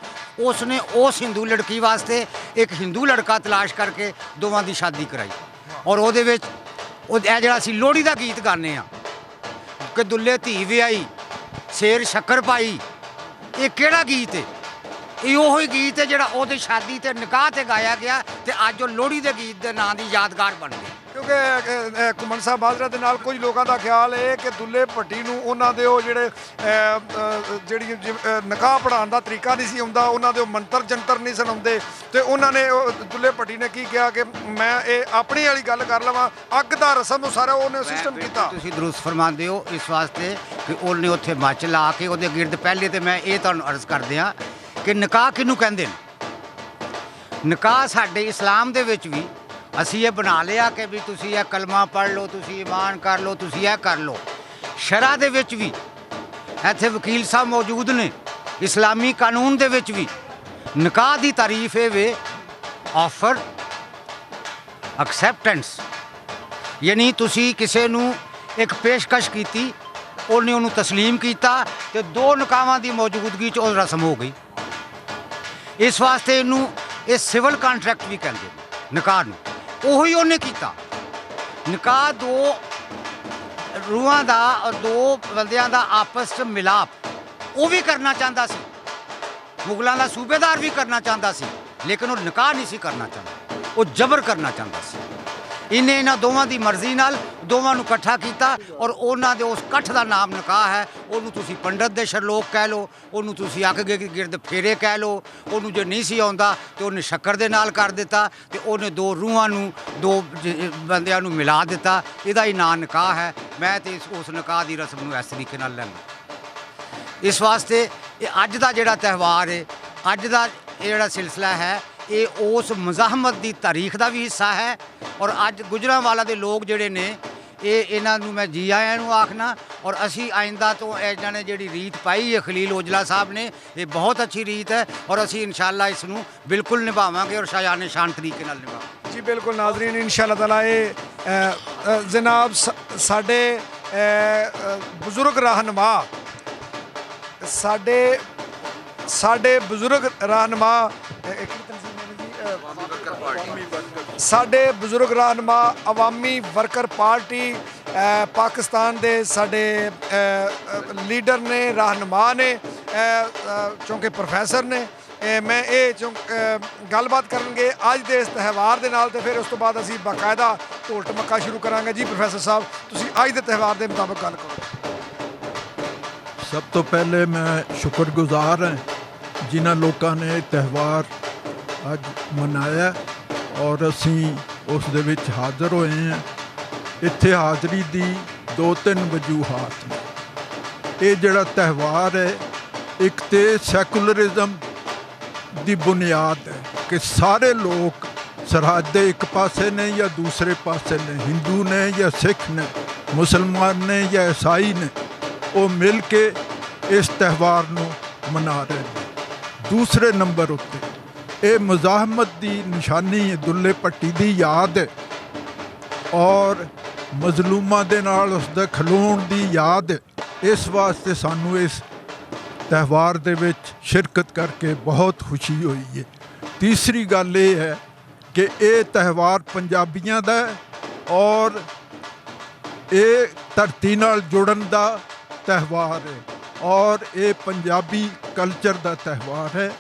ਉਸ ਨੇ ਉਸ ਹਿੰਦੂ ਲੜਕੀ ਵਾਸਤੇ ਇੱਕ ਹਿੰਦੂ ਲੜਕਾ ਤਲਾਸ਼ ਕਰਕੇ ਦੋਵਾਂ ਦੀ ਸ਼ਾਦੀ ਕਰਾਈ। ਔਰ ਉਹਦੇ ਵਿੱਚ ਉਹ ਇਹ ਜਿਹੜਾ ਅਸੀਂ ਲੋਹੜੀ ਦਾ ਗੀਤ ਗਾਉਂਦੇ ਹਾਂ ਕਿ ਦੁੱਲੇ ਧੀ ਵਿਆਹੀ ਸ਼ੇਰ ਸ਼ੱਕਰ ਪਾਈ, ਇਹ ਕਿਹੜਾ ਗੀਤ ਹੈ? ਇਹ ਉਹੋ ਹੀ ਗੀਤ ਹੈ ਜਿਹੜਾ ਉਹਦੇ ਸ਼ਾਦੀ ਤੇ ਨਿਕਾਹ ਤੇ ਗਾਇਆ ਗਿਆ ਤੇ ਅੱਜ ਉਹ ਲੋਹੜੀ ਦੇ ਗੀਤ ਦੇ ਨਾਂ ਦੀ ਯਾਦਗਾਰ ਬਣ ਗਿਆ। ਕਿਉਂਕਿ ਘੁੰਮਣ ਸਾਹਿਬ ਬਾਜਰਾ ਦੇ ਨਾਲ ਕੁਝ ਲੋਕਾਂ ਦਾ ਖਿਆਲ ਇਹ ਕਿ ਦੁੱਲੇ ਭੱਟੀ ਨੂੰ ਉਹਨਾਂ ਦੇ ਉਹ ਜਿਹੜੇ ਜਿਹੜੀ ਨਿਕਾਹ ਪੜ੍ਹਾਉਣ ਦਾ ਤਰੀਕਾ ਨਹੀਂ ਸੀ ਆਉਂਦਾ, ਉਹਨਾਂ ਦੇ ਉਹ ਮੰਤਰ ਜੰਤਰ ਨਹੀਂ ਸਨ ਆਉਂਦੇ, ਤੇ ਉਹਨਾਂ ਨੇ ਦੁੱਲੇ ਭੱਟੀ ਨੇ ਕੀ ਕਿਹਾ ਕਿ ਮੈਂ ਇਹ ਆਪਣੀ ਵਾਲੀ ਗੱਲ ਕਰ ਲਵਾਂ, ਅੱਗ ਦਾ ਰਸਮ ਉਹ ਸਾਰਾ ਉਹਨੇ ਸਿਸਟਮ ਕੀਤਾ। ਤੁਸੀਂ ਦਰੁਸਤ ਫਰਮਾਉਂਦੇ ਹੋ ਇਸ ਵਾਸਤੇ ਕਿ ਉਹਨੇ ਉੱਥੇ ਮੱਚ ਲਾ ਕੇ ਉਹਦੇ ਗਿਰਦ ਪਹਿਲੇ ਤੇ ਮੈਂ ਇਹ ਤੁਹਾਨੂੰ ਅਰਜ਼ ਕਰਦੇ ਹਾਂ ਕਿ ਨਿਕਾਹ ਕਿਹਨੂੰ ਕਹਿੰਦੇ ਨੇ। ਨਿਕਾਹ ਸਾਡੇ ਇਸਲਾਮ ਦੇ ਵਿੱਚ ਵੀ ਅਸੀਂ ਇਹ ਬਣਾ ਲਿਆ ਕਿ ਵੀ ਤੁਸੀਂ ਇਹ ਕਲਮਾ ਪੜ੍ਹ ਲਓ, ਤੁਸੀਂ ਈਮਾਨ ਕਰ ਲਓ, ਤੁਸੀਂ ਇਹ ਕਰ ਲਓ। ਸ਼ਰਾ ਦੇ ਵਿੱਚ ਵੀ ਇੱਥੇ ਵਕੀਲ ਸਾਹਿਬ ਮੌਜੂਦ ਨੇ, ਇਸਲਾਮੀ ਕਾਨੂੰਨ ਦੇ ਵਿੱਚ ਵੀ ਨਿਕਾਹ ਦੀ ਤਾਰੀਫ ਇਹ ਵੇ ਆਫਰ ਐਕਸੈਪਟੈਂਸ, ਯਾਨੀ ਤੁਸੀਂ ਕਿਸੇ ਨੂੰ ਇੱਕ ਪੇਸ਼ਕਸ਼ ਕੀਤੀ, ਉਹਨੇ ਉਹਨੂੰ ਤਸਲੀਮ ਕੀਤਾ ਤੇ ਦੋ ਨਿਕਾਹਾਂ ਦੀ ਮੌਜੂਦਗੀ 'ਚ ਉਹ ਰਸਮ ਹੋ ਗਈ। ਇਸ ਵਾਸਤੇ ਇਹਨੂੰ ਇਹ ਸਿਵਲ ਕੰਟਰੈਕਟ ਵੀ ਕਹਿੰਦੇ ਨੇ ਨਿਕਾਹ ਨੂੰ। ਉਹੀ ਉਹਨੇ ਕੀਤਾ। ਨਿਕਾਹ ਦੋ ਰੂਹਾਂ ਦਾ ਔਰ ਦੋ ਬੰਦਿਆਂ ਦਾ ਆਪਸ 'ਚ ਮਿਲਾਪ ਉਹ ਵੀ ਕਰਨਾ ਚਾਹੁੰਦਾ ਸੀ। ਮੁਗਲਾਂ ਦਾ ਸੂਬੇਦਾਰ ਵੀ ਕਰਨਾ ਚਾਹੁੰਦਾ ਸੀ, ਲੇਕਿਨ ਉਹ ਨਿਕਾਹ ਨਹੀਂ ਸੀ ਕਰਨਾ ਚਾਹੁੰਦਾ, ਉਹ ਜ਼ਬਰ ਕਰਨਾ ਚਾਹੁੰਦਾ ਸੀ। ਇਹਨੇ ਇਹਨਾਂ ਦੋਵਾਂ ਦੀ ਮਰਜ਼ੀ ਨਾਲ ਦੋਵਾਂ ਨੂੰ ਇਕੱਠਾ ਕੀਤਾ ਔਰ ਉਹਨਾਂ ਦੇ ਉਸ ਇਕੱਠ ਦਾ ਨਾਮ ਨਿਕਾਹ ਹੈ। ਉਹਨੂੰ ਤੁਸੀਂ ਪੰਡਤ ਦੇ ਸ਼ਰਲੋਕ ਕਹਿ ਲਓ, ਉਹਨੂੰ ਤੁਸੀਂ ਅੱਗ ਦੇ ਗਿਰਦ ਫੇਰੇ ਕਹਿ ਲਓ, ਉਹਨੂੰ ਜੇ ਨਹੀਂ ਸੀ ਆਉਂਦਾ ਤੇ ਉਹਨੇ ਸ਼ੱਕਰ ਦੇ ਨਾਲ ਕਰ ਦਿੱਤਾ ਤੇ ਉਹਨੇ ਦੋ ਰੂਹਾਂ ਨੂੰ ਦੋ ਬੰਦਿਆਂ ਨੂੰ ਮਿਲਾ ਦਿੱਤਾ। ਇਹਦਾ ਹੀ ਨਾਂ ਨਿਕਾਹ ਹੈ। ਮੈਂ ਤੇ ਉਸ ਨਿਕਾਹ ਦੀ ਰਸਮ ਨੂੰ ਇਸ ਤਰੀਕੇ ਨਾਲ ਲੈਂਦਾ। ਇਸ ਵਾਸਤੇ ਇਹ ਅੱਜ ਦਾ ਜਿਹੜਾ ਤਿਉਹਾਰ ਹੈ, ਅੱਜ ਦਾ ਇਹ ਜਿਹੜਾ ਸਿਲਸਿਲਾ ਹੈ, ਇਹ ਉਸ ਮੁਜ਼ਾਹਮਤ ਦੀ ਤਾਰੀਖ ਦਾ ਵੀ ਹਿੱਸਾ ਹੈ। ਔਰ ਅੱਜ ਗੁਜਰਾਂਵਾਲਾ ਦੇ ਲੋਕ ਜਿਹੜੇ ਨੇ ਇਹਨਾਂ ਨੂੰ ਮੈਂ ਜੀ ਆਇਆਂ ਨੂੰ ਆਖਣਾ। ਔਰ ਅਸੀਂ ਆਇੰਦਾ ਤੋਂ ਇਹਨਾਂ ਨੇ ਜਿਹੜੀ ਰੀਤ ਪਾਈ ਹੈ ਖਲੀਲ ਔਜਲਾ ਸਾਹਿਬ ਨੇ, ਇਹ ਬਹੁਤ ਅੱਛੀ ਰੀਤ ਹੈ ਔਰ ਅਸੀਂ ਇਨਸ਼ਾਅੱਲਾ ਇਸ ਨੂੰ ਬਿਲਕੁਲ ਨਿਭਾਵਾਂਗੇ ਔਰ ਸ਼ਾਇਆਨੇ ਸ਼ਾਨ ਤਰੀਕੇ ਨਾਲ ਨਿਭਾਵਾਂਗੇ। ਜੀ ਬਿਲਕੁਲ ਨਾਜ਼ਰੀਨ, ਇਨਸ਼ਾਅੱਲਾ ਤਾਲਾ ਇਹ ਜਨਾਬ ਸਾਡੇ ਬਜ਼ੁਰਗ ਰਹਿਨੁਮਾ ਸਾਡੇ ਬਜ਼ੁਰਗ ਰਹਿਨੁਮਾ ਸਾਡੇ ਬਜ਼ੁਰਗ ਰਹਿਨੁਮਾ ਅਵਾਮੀ ਵਰਕਰ ਪਾਰਟੀ ਪਾਕਿਸਤਾਨ ਦੇ ਸਾਡੇ ਲੀਡਰ ਨੇ, ਰਹਿਨੁਮਾ ਨੇ, ਚੂੰਕਿ ਪ੍ਰੋਫੈਸਰ ਨੇ। ਮੈਂ ਇਹ ਗੱਲਬਾਤ ਕਰਨਗੇ ਅੱਜ ਦੇ ਇਸ ਤਿਉਹਾਰ ਦੇ ਨਾਲ, ਤੇ ਫਿਰ ਉਸ ਤੋਂ ਬਾਅਦ ਅਸੀਂ ਬਾਕਾਇਦਾ ਢੋਲ ਢਮੱਕਾ ਸ਼ੁਰੂ ਕਰਾਂਗੇ। ਜੀ ਪ੍ਰੋਫੈਸਰ ਸਾਹਿਬ, ਤੁਸੀਂ ਅੱਜ ਦੇ ਤਿਉਹਾਰ ਦੇ ਮੁਤਾਬਕ ਗੱਲ ਕਰੋ। ਸਭ ਤੋਂ ਪਹਿਲੇ ਮੈਂ ਸ਼ੁਕਰਗੁਜ਼ਾਰ ਹਾਂ ਜਿਨ੍ਹਾਂ ਲੋਕਾਂ ਨੇ ਇਹ ਤਿਉਹਾਰ ਅੱਜ ਮਨਾਇਆ ਔਰ ਅਸੀਂ ਉਸ ਦੇ ਵਿੱਚ ਹਾਜ਼ਰ ਹੋਏ ਹਾਂ। ਇੱਥੇ ਹਾਜ਼ਰੀ ਦੀ ਦੋ ਤਿੰਨ ਵਜੂਹਾਤ ਨੇ। ਇਹ ਜਿਹੜਾ ਤਿਉਹਾਰ ਹੈ, ਇੱਕ ਤੇ ਸੈਕੂਲਰਿਜ਼ਮ ਦੀ ਬੁਨਿਆਦ ਹੈ ਕਿ ਸਾਰੇ ਲੋਕ ਸਰਹੱਦ ਦੇ ਇੱਕ ਪਾਸੇ ਨੇ ਜਾਂ ਦੂਸਰੇ ਪਾਸੇ ਨੇ, ਹਿੰਦੂ ਨੇ ਜਾਂ ਸਿੱਖ ਨੇ, ਮੁਸਲਮਾਨ ਨੇ ਜਾਂ ਈਸਾਈ ਨੇ, ਉਹ ਮਿਲ ਕੇ ਇਸ ਤਿਉਹਾਰ ਨੂੰ ਮਨਾ ਰਹੇ ਨੇ। ਦੂਸਰੇ ਨੰਬਰ ਉੱਤੇ ਇਹ ਮੁਜ਼ਾਹਮਤ ਦੀ ਨਿਸ਼ਾਨੀ ਹੈ, ਦੁੱਲੇ ਭੱਟੀ ਦੀ ਯਾਦ ਹੈ ਔਰ ਮਜ਼ਲੂਮਾਂ ਦੇ ਨਾਲ ਉਸ ਦੇ ਖਲੋਣ ਦੀ ਯਾਦ ਹੈ। ਇਸ ਵਾਸਤੇ ਸਾਨੂੰ ਇਸ ਤਿਉਹਾਰ ਦੇ ਵਿੱਚ ਸ਼ਿਰਕਤ ਕਰਕੇ ਬਹੁਤ ਖੁਸ਼ੀ ਹੋਈ ਹੈ। ਤੀਸਰੀ ਗੱਲ ਇਹ ਹੈ ਕਿ ਇਹ ਤਿਉਹਾਰ ਪੰਜਾਬੀਆਂ ਦਾ ਹੈ ਔਰ ਇਹ ਧਰਤੀ ਨਾਲ ਜੁੜਨ ਦਾ ਤਿਉਹਾਰ ਹੈ ਔਰ ਇਹ ਪੰਜਾਬੀ ਕਲਚਰ ਦਾ ਤਿਉਹਾਰ ਹੈ।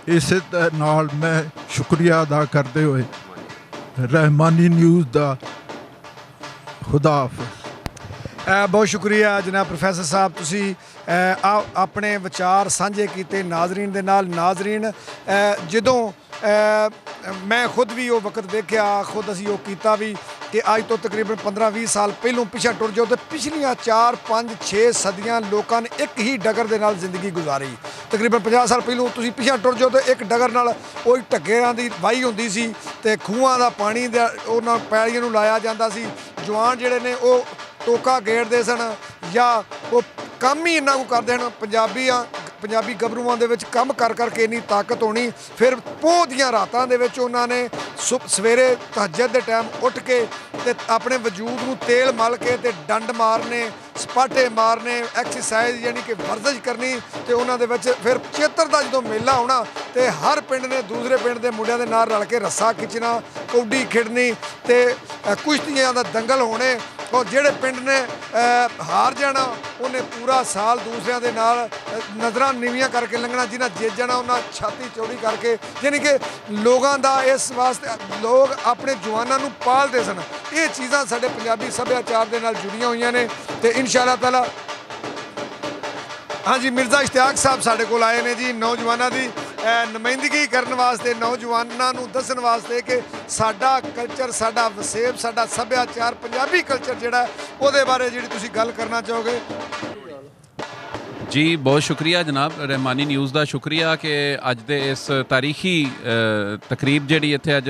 ਇਸੇ ਨਾਲ ਮੈਂ ਸ਼ੁਕਰੀਆ ਅਦਾ ਕਰਦੇ ਹੋਏ ਰਹਿਮਾਨੀ ਨਿਊਜ਼ ਦਾ ਖੁਦਾ ਹਾਫਿਜ਼। ਬਹੁਤ ਸ਼ੁਕਰੀਆ ਜਨਾਬ ਪ੍ਰੋਫੈਸਰ ਸਾਹਿਬ, ਤੁਸੀਂ ਆਪਣੇ ਵਿਚਾਰ ਸਾਂਝੇ ਕੀਤੇ ਨਾਜ਼ਰੀਨ ਦੇ ਨਾਲ। ਨਾਜ਼ਰੀਨ, ਜਦੋਂ ਮੈਂ ਖੁਦ ਵੀ ਉਹ ਵਕਤ ਵੇਖਿਆ, ਖੁਦ ਅਸੀਂ ਉਹ ਕੀਤਾ ਵੀ ਕਿ ਅੱਜ ਤੋਂ ਤਕਰੀਬਨ 15-20 ਸਾਲ ਪਹਿਲੋਂ ਪਿੱਛੇ ਟੁਰ ਜਾਓ ਤੇ ਪਿਛਲੀਆਂ 4-5-6 ਸਦੀਆਂ ਲੋਕਾਂ ਨੇ ਇੱਕ ਹੀ ਡਗਰ ਦੇ ਨਾਲ ਜ਼ਿੰਦਗੀ ਗੁਜ਼ਾਰੀ। ਤਕਰੀਬਨ 50 ਸਾਲ ਪਹਿਲੋਂ ਤੁਸੀਂ ਪਿੱਛੇ ਟੁਰ ਜਾਓ ਤੇ ਇੱਕ ਡਗਰ ਨਾਲ ਉਹ ਢੱਗਿਆਂ ਦੀ ਵਾਹੀ ਹੁੰਦੀ ਸੀ ਤੇ ਖੂਹਾਂ ਦਾ ਪਾਣੀ ਦਾ ਉਹਨਾਂ ਪੈਲੀਆਂ ਨੂੰ ਲਾਇਆ ਜਾਂਦਾ ਸੀ। ਜਵਾਨ ਜਿਹੜੇ ਨੇ ਉਹ ਟੋਕਾ ਗੇੜਦੇ ਸਨ ਜਾਂ ਉਹ ਕੰਮ ਹੀ ਇੰਨਾ ਕੁ ਕਰਦੇ ਹਨ। ਪੰਜਾਬੀ ਗੱਭਰੂਆਂ ਦੇ ਵਿੱਚ ਕੰਮ ਕਰ ਕਰਕੇ ਇੰਨੀ ਤਾਕਤ ਹੋਣੀ, ਫਿਰ ਪੋਹ ਦੀਆਂ ਰਾਤਾਂ ਦੇ ਵਿੱਚ ਉਹਨਾਂ ਨੇ ਸਵੇਰੇ ਤਹੱਜਦ ਦੇ ਟਾਈਮ ਉੱਠ ਕੇ ਤੇ ਆਪਣੇ ਵਜੂਦ ਨੂੰ ਤੇਲ ਮਲ ਕੇ ਤੇ ਡੰਡ ਮਾਰਨੇ, ਸਪਾਟੇ ਮਾਰਨੇ, ਐਕਸਰਸਾਈਜ਼ ਯਾਨੀ ਕਿ ਵਰਜ਼ਿਸ਼ ਕਰਨੀ। ਤੇ ਉਹਨਾਂ ਦੇ ਵਿੱਚ ਫਿਰ ਚੇਤਰ ਦਾ ਜਦੋਂ ਮੇਲਾ ਹੋਣਾ ਤੇ ਹਰ ਪਿੰਡ ਨੇ ਦੂਸਰੇ ਪਿੰਡ ਦੇ ਮੁੰਡਿਆਂ ਦੇ ਨਾਲ ਰਲ ਕੇ ਰੱਸਾ ਖਿੱਚਣਾ, ਕੌਡੀ ਖੇਡਣੀ ਤੇ ਕੁਸ਼ਤੀਆਂ ਦਾ ਦੰਗਲ ਹੋਣੇ ਔਰ ਜਿਹੜੇ ਪਿੰਡ ਨੇ ਹਾਰ ਜਾਣਾ ਉਹਨੇ ਪੂਰਾ ਸਾਲ ਦੂਸਰਿਆਂ ਦੇ ਨਾਲ ਨਜ਼ਰਾਂ ਨੀਵੀਆਂ ਕਰਕੇ ਲੰਘਣਾ, ਜਿਨ੍ਹਾਂ ਜਿੱਤ ਜਾਣਾ ਉਹਨਾਂ ਛਾਤੀ ਚੌੜੀ ਕਰਕੇ, ਯਾਨੀ ਕਿ ਲੋਕਾਂ ਦਾ ਇਸ ਵਾਸਤੇ ਲੋਕ ਆਪਣੇ ਜਵਾਨਾਂ ਨੂੰ ਪਾਲਦੇ ਸਨ। ਇਹ ਚੀਜ਼ਾਂ ਸਾਡੇ ਪੰਜਾਬੀ ਸੱਭਿਆਚਾਰ ਦੇ ਨਾਲ ਜੁੜੀਆਂ ਹੋਈਆਂ ਨੇ ਤੇ ਇਨਸ਼ਾ ਤਾਲਾ। ਹਾਂਜੀ, ਮਿਰਜ਼ਾ ਇਸ਼ਤਿਆਕ ਸਾਹਿਬ ਸਾਡੇ ਕੋਲ ਆਏ ਨੇ ਜੀ, ਨੌਜਵਾਨਾਂ ਦੀ ਨੁਮਾਇੰਦਗੀ ਕਰਨ ਵਾਸਤੇ, ਨੌਜਵਾਨਾਂ ਨੂੰ ਦੱਸਣ ਵਾਸਤੇ ਕਿ ਸਾਡਾ ਕਲਚਰ, ਸਾਡਾ ਵਸੇਬ, ਸਾਡਾ ਸੱਭਿਆਚਾਰ, ਪੰਜਾਬੀ ਕਲਚਰ ਜਿਹੜਾ ਉਹਦੇ ਬਾਰੇ ਜਿਹੜੀ ਤੁਸੀਂ ਗੱਲ ਕਰਨਾ ਚਾਹੋਗੇ। ਜੀ ਬਹੁਤ ਸ਼ੁਕਰੀਆ ਜਨਾਬ, ਰਹਿਮਾਨੀ ਨਿਊਜ਼ ਦਾ ਸ਼ੁਕਰੀਆ ਕਿ ਅੱਜ ਦੇ ਇਸ ਤਾਰੀਖੀ ਤਕਰੀਬ ਜਿਹੜੀ ਇੱਥੇ ਅੱਜ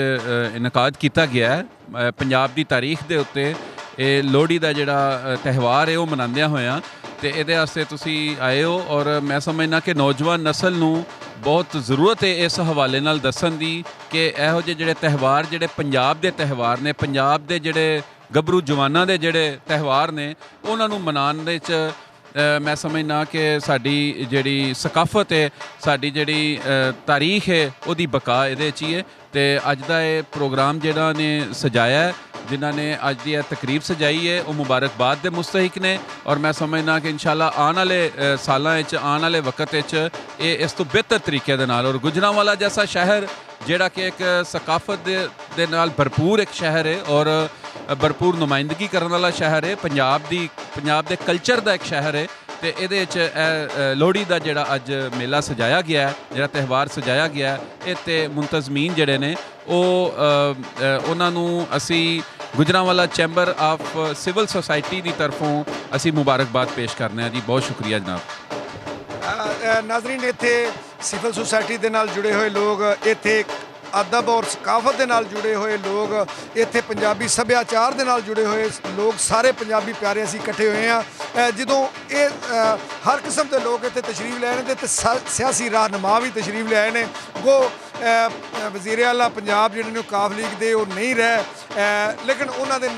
ਇਨਕਾਦ ਕੀਤਾ ਗਿਆ ਹੈ ਪੰਜਾਬ ਦੀ ਤਾਰੀਖ ਦੇ ਉੱਤੇ, ਇਹ ਲੋਹੜੀ ਦਾ ਜਿਹੜਾ ਤਿਉਹਾਰ ਹੈ ਉਹ ਮਨਾਉਂਦਿਆਂ ਹੋਇਆਂ, ਤੇ ਇਹਦੇ ਵਾਸਤੇ ਤੁਸੀਂ ਆਏ ਹੋ। ਔਰ ਮੈਂ ਸਮਝਦਾ ਕਿ ਨੌਜਵਾਨ ਨਸਲ ਨੂੰ ਬਹੁਤ ਜ਼ਰੂਰਤ ਹੈ ਇਸ ਹਵਾਲੇ ਨਾਲ ਦੱਸਣ ਦੀ ਕਿ ਇਹੋ ਜਿਹੇ ਜਿਹੜੇ ਤਿਉਹਾਰ ਜਿਹੜੇ ਪੰਜਾਬ ਦੇ ਤਿਉਹਾਰ ਨੇ, ਪੰਜਾਬ ਦੇ ਜਿਹੜੇ ਗੱਭਰੂ ਜਵਾਨਾਂ ਦੇ ਜਿਹੜੇ ਤਿਉਹਾਰ ਨੇ, ਉਹਨਾਂ ਨੂੰ ਮਨਾਉਣ ਦੇ 'ਚ ਮੈਂ ਸਮਝਦਾ ਕਿ ਸਾਡੀ ਜਿਹੜੀ ਸਕਾਫਤ ਹੈ, ਸਾਡੀ ਜਿਹੜੀ ਤਾਰੀਖ ਹੈ, ਉਹਦੀ ਬਕਾ ਇਹਦੇ 'ਚ ਹੀ ਹੈ। ਤੇ ਅੱਜ ਦਾ ਇਹ ਪ੍ਰੋਗਰਾਮ ਜਿਹੜਾ ਨੇ ਸਜਾਇਆ ਹੈ, ਜਿਨ੍ਹਾਂ ਨੇ ਅੱਜ ਦੀ ਇਹ ਤਕਰੀਬ ਸਜਾਈ ਹੈ, ਉਹ ਮੁਬਾਰਕਬਾਦ ਦੇ ਮੁਸਤਹਿਕ ਨੇ। ਔਰ ਮੈਂ ਸਮਝਦਾ ਕਿ ਇਨਸ਼ਾਅੱਲਾ ਆਉਣ ਵਾਲੇ ਸਾਲਾਂ ਵਿੱਚ, ਆਉਣ ਵਾਲੇ ਵਕਤ ਵਿੱਚ ਇਹ ਇਸ ਤੋਂ ਬਿਹਤਰ ਤਰੀਕੇ ਦੇ ਨਾਲ, ਔਰ ਗੁਜਰਾਂਵਾਲਾ ਜੈਸਾ ਸ਼ਹਿਰ ਜਿਹੜਾ ਕਿ ਇੱਕ ਸਕਾਫਤ ਦੇ ਨਾਲ ਭਰਪੂਰ ਇੱਕ ਸ਼ਹਿਰ ਹੈ ਔਰ ਭਰਪੂਰ ਨੁਮਾਇੰਦਗੀ ਕਰਨ ਵਾਲਾ ਸ਼ਹਿਰ ਹੈ, ਪੰਜਾਬ ਦੇ ਕਲਚਰ ਦਾ ਇੱਕ ਸ਼ਹਿਰ ਹੈ, ਤੇ ਇਹਦੇ ਵਿੱਚ ਇਹ ਲੋਹੜੀ ਦਾ ਜਿਹੜਾ ਅੱਜ ਮੇਲਾ ਸਜਾਇਆ ਗਿਆ, ਜਿਹੜਾ ਤਿਉਹਾਰ ਸਜਾਇਆ ਗਿਆ, ਇਹ ਤੇ ਮੁੰਤਜ਼ਮੀਨ ਜਿਹੜੇ ਨੇ ਉਹਨਾਂ ਨੂੰ ਅਸੀਂ Gujranwala chamber of civil society ਦੀ ਤਰਫੋਂ ਅਸੀਂ ਮੁਬਾਰਕਬਾਦ ਪੇਸ਼ ਕਰਨੇ ਹਾਂ ਜੀ। ਬਹੁਤ ਸ਼ੁਕਰੀਆ ਜਨਾਬ। ਨਾਜ਼ਰੀਨ, ਇੱਥੇ ਸਿਵਲ ਸੁਸਾਇਟੀ ਦੇ ਨਾਲ ਜੁੜੇ ਹੋਏ ਲੋਕ, ਇੱਥੇ ਅਦਬ ਔਰ ਸਕਾਫਤ ਦੇ ਨਾਲ ਜੁੜੇ ਹੋਏ ਲੋਕ, ਇੱਥੇ ਪੰਜਾਬੀ ਸੱਭਿਆਚਾਰ ਦੇ ਨਾਲ ਜੁੜੇ ਹੋਏ ਲੋਕ, ਸਾਰੇ ਪੰਜਾਬੀ ਪਿਆਰੇ ਅਸੀਂ ਇਕੱਠੇ ਹੋਏ ਹਾਂ। ਜਦੋਂ ਇਹ ਹਰ ਕਿਸਮ ਦੇ ਲੋਕ ਇੱਥੇ ਤਸ਼ਰੀਫ ਲੈ ਆਏ ਨੇ ਤੇ ਸਿਆਸੀ ਰਾਹਨੁਮਾ ਵੀ ਤਸ਼ਰੀਫ ਲੈ ਆਏ ਨੇ। ਉਹ ਵਜ਼ੀਰ ਆਲਾ ਪੰਜਾਬ ਜਿਹੜੇ ਨੇ ਕਾਫ ਲੀਗ ਦੇ ਉਹ ਨਹੀਂ ਰਹੇ, ਲੇਕਿਨ ਉਹਨਾਂ ਦੀ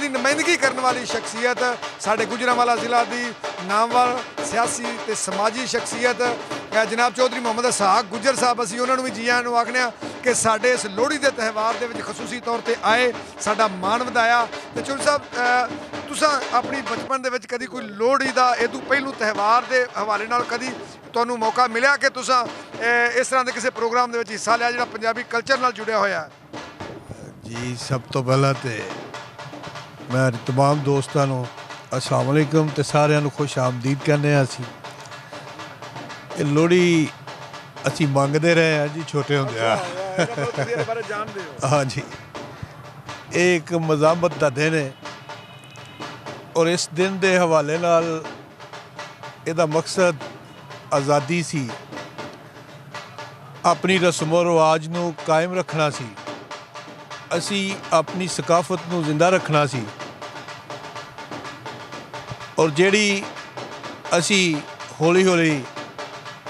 ਨੁਮਾਇੰਦਗੀ ਕਰਨ ਵਾਲੀ ਸ਼ਖਸੀਅਤ ਸਾਡੇ ਗੁਜਰਾਂਵਾਲਾ ਜ਼ਿਲ੍ਹਾ ਦੀ ਨਾਮਵਰ ਸਿਆਸੀ ਤੇ ਸਮਾਜੀ ਸ਼ਖਸੀਅਤ ਜਨਾਬ ਚੌਧਰੀ ਮੁਹੰਮਦ ਇਸਹਾਕ ਗੁੱਜਰ ਸਾਹਿਬ, ਅਸੀਂ ਉਹਨਾਂ ਨੂੰ ਵੀ ਜੀ ਆਇਆਂ ਨੂੰ ਆਖਦੇ ਹਾਂ ਕਿ ਸਾਡੇ ਇਸ ਲੋਹੜੀ ਦੇ ਤਿਉਹਾਰ ਦੇ ਵਿੱਚ ਖਸੂਸੀ ਤੌਰ ਤੇ ਆਏ, ਸਾਡਾ ਮਾਣ ਵਧਾਇਆ। ਤੇ ਚੌਧਰੀ ਸਾਹਿਬ, ਤੁਸੀਂ ਆਪਣੀ ਬਚਪਨ ਦੇ ਵਿੱਚ ਕਦੀ ਕੋਈ ਲੋਹੜੀ ਦਾ ਇਹ ਤੋਂ ਪਹਿਲੂ ਤਿਉਹਾਰ ਦੇ ਹਵਾਲੇ ਨਾਲ ਕਦੀ ਤੁਹਾਨੂੰ ਮੌਕਾ ਮਿਲਿਆ ਕਿ ਤੁਸੀਂ ਇਸ ਤਰ੍ਹਾਂ ਦੇ ਕਿਸੇ ਪ੍ਰੋਗਰਾਮ ਦੇ ਵਿੱਚ ਹਿੱਸਾ ਲਿਆ ਜਿਹੜਾ ਪੰਜਾਬੀ ਕਲਚਰ ਨਾਲ ਜੁੜਿਆ ਹੋਇਆ? ਜੀ ਸਭ ਤੋਂ ਪਹਿਲਾਂ ਤੇ ਮੈਂ ਤਮਾਮ ਦੋਸਤਾਂ ਨੂੰ अस्सलाम वालेकुम ਤੇ ਸਾਰਿਆਂ ਨੂੰ ਖੁਸ਼ ਆਮਦੀਦ ਕਹਿੰਦੇ ਹਾਂ। ਅਸੀਂ ਇਹ ਲੋਹੜੀ ਅਸੀਂ ਮੰਗਦੇ ਰਹੇ ਹਾਂ ਜੀ ਛੋਟੇ ਹੁੰਦਿਆਂ। हाँ जी, ਇਹ ਇੱਕ ਮਜ਼ਾਮਤ ਦਾ ਦਿਨ ਹੈ ਔਰ ਇਸ ਦਿਨ ਦੇ ਹਵਾਲੇ ਨਾਲ ਇਹਦਾ ਮਕਸਦ ਆਜ਼ਾਦੀ ਸੀ, ਆਪਣੀ ਰਸਮੋ ਰਿਵਾਜ ਨੂੰ ਕਾਇਮ ਰੱਖਣਾ ਸੀ, ਅਸੀਂ ਆਪਣੀ ਸਕਾਫਤ ਨੂੰ ਜ਼ਿੰਦਾ ਰੱਖਣਾ ਸੀ। ਔਰ ਜਿਹੜੀ ਅਸੀਂ ਹੌਲੀ ਹੌਲੀ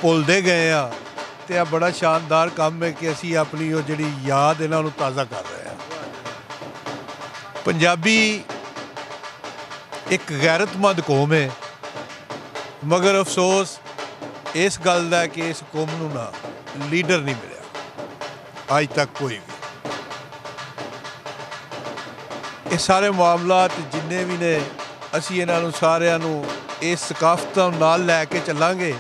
ਭੁੱਲਦੇ ਗਏ ਆ, ਤੇ ਇਹ ਬੜਾ ਸ਼ਾਨਦਾਰ ਕੰਮ ਹੈ ਕਿ ਅਸੀਂ ਆਪਣੀ ਉਹ ਜਿਹੜੀ ਯਾਦ ਇਹਨਾਂ ਨੂੰ ਤਾਜ਼ਾ ਕਰ ਰਹੇ ਹਾਂ। ਪੰਜਾਬੀ ਇੱਕ ਗੈਰਤਮੰਦ ਕੌਮ ਹੈ, ਮਗਰ ਅਫਸੋਸ ਇਸ ਗੱਲ ਦਾ ਕਿ ਇਸ ਕੌਮ ਨੂੰ ਨਾ ਲੀਡਰ ਨਹੀਂ ਮਿਲਿਆ ਅੱਜ ਤੱਕ ਕੋਈ ਵੀ। ਇਹ ਸਾਰੇ ਮਾਮਲਾਤ ਜਿੰਨੇ ਵੀ ਨੇ, ਅਸੀਂ ਇਹਨਾਂ ਨੂੰ ਸਾਰਿਆਂ ਨੂੰ ਇਸ ਸਕਾਫਤਾਂ ਨਾਲ ਲੈ ਕੇ ਚੱਲਾਂਗੇ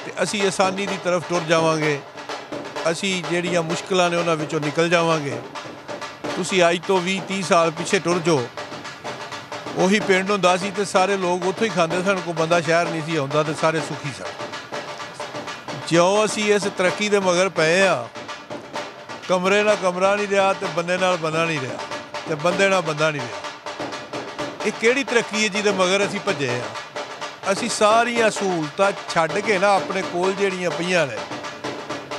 ਤੇ ਅਸੀਂ ਆਸਾਨੀ ਦੀ ਤਰਫ ਟੁਰ ਜਾਵਾਂਗੇ। ਅਸੀਂ ਜਿਹੜੀਆਂ ਮੁਸ਼ਕਲਾਂ ਨੇ ਉਹਨਾਂ ਵਿੱਚੋਂ ਨਿਕਲ ਜਾਵਾਂਗੇ। ਤੁਸੀਂ ਅੱਜ ਤੋਂ 20-30 ਸਾਲ ਪਿੱਛੇ ਟੁਰ ਜਾਓ, ਉਹੀ ਪਿੰਡ ਹੁੰਦਾ ਸੀ ਤੇ ਸਾਰੇ ਲੋਕ ਉੱਥੋਂ ਹੀ ਖਾਂਦੇ ਸਨ, ਕੋਈ ਬੰਦਾ ਸ਼ਹਿਰ ਨਹੀਂ ਸੀ ਆਉਂਦਾ ਤੇ ਸਾਰੇ ਸੁਖੀ ਸਨ। ਜਿਉਂ ਅਸੀਂ ਇਸ ਤਰੱਕੀ ਦੇ ਮਗਰ ਪਏ ਆ, ਕਮਰੇ ਨਾਲ ਕਮਰਾ ਨਹੀਂ ਰਿਹਾ ਤੇ ਬੰਦੇ ਨਾਲ ਬੰਦਾ ਨਹੀਂ ਰਿਹਾ ਤੇ ਬੰਦੇ ਨਾਲ ਬੰਦਾ ਨਹੀਂ ਰਿਹਾ। ਇਹ ਕਿਹੜੀ ਤਰੱਕੀ ਹੈ ਜਿਹਦੇ ਮਗਰ ਅਸੀਂ ਭੱਜੇ ਆ? ਅਸੀਂ ਸਾਰੀਆਂ ਸਹੂਲਤਾਂ ਛੱਡ ਕੇ ਨਾ ਆਪਣੇ ਕੋਲ ਜਿਹੜੀਆਂ ਪਈਆਂ ਨੇ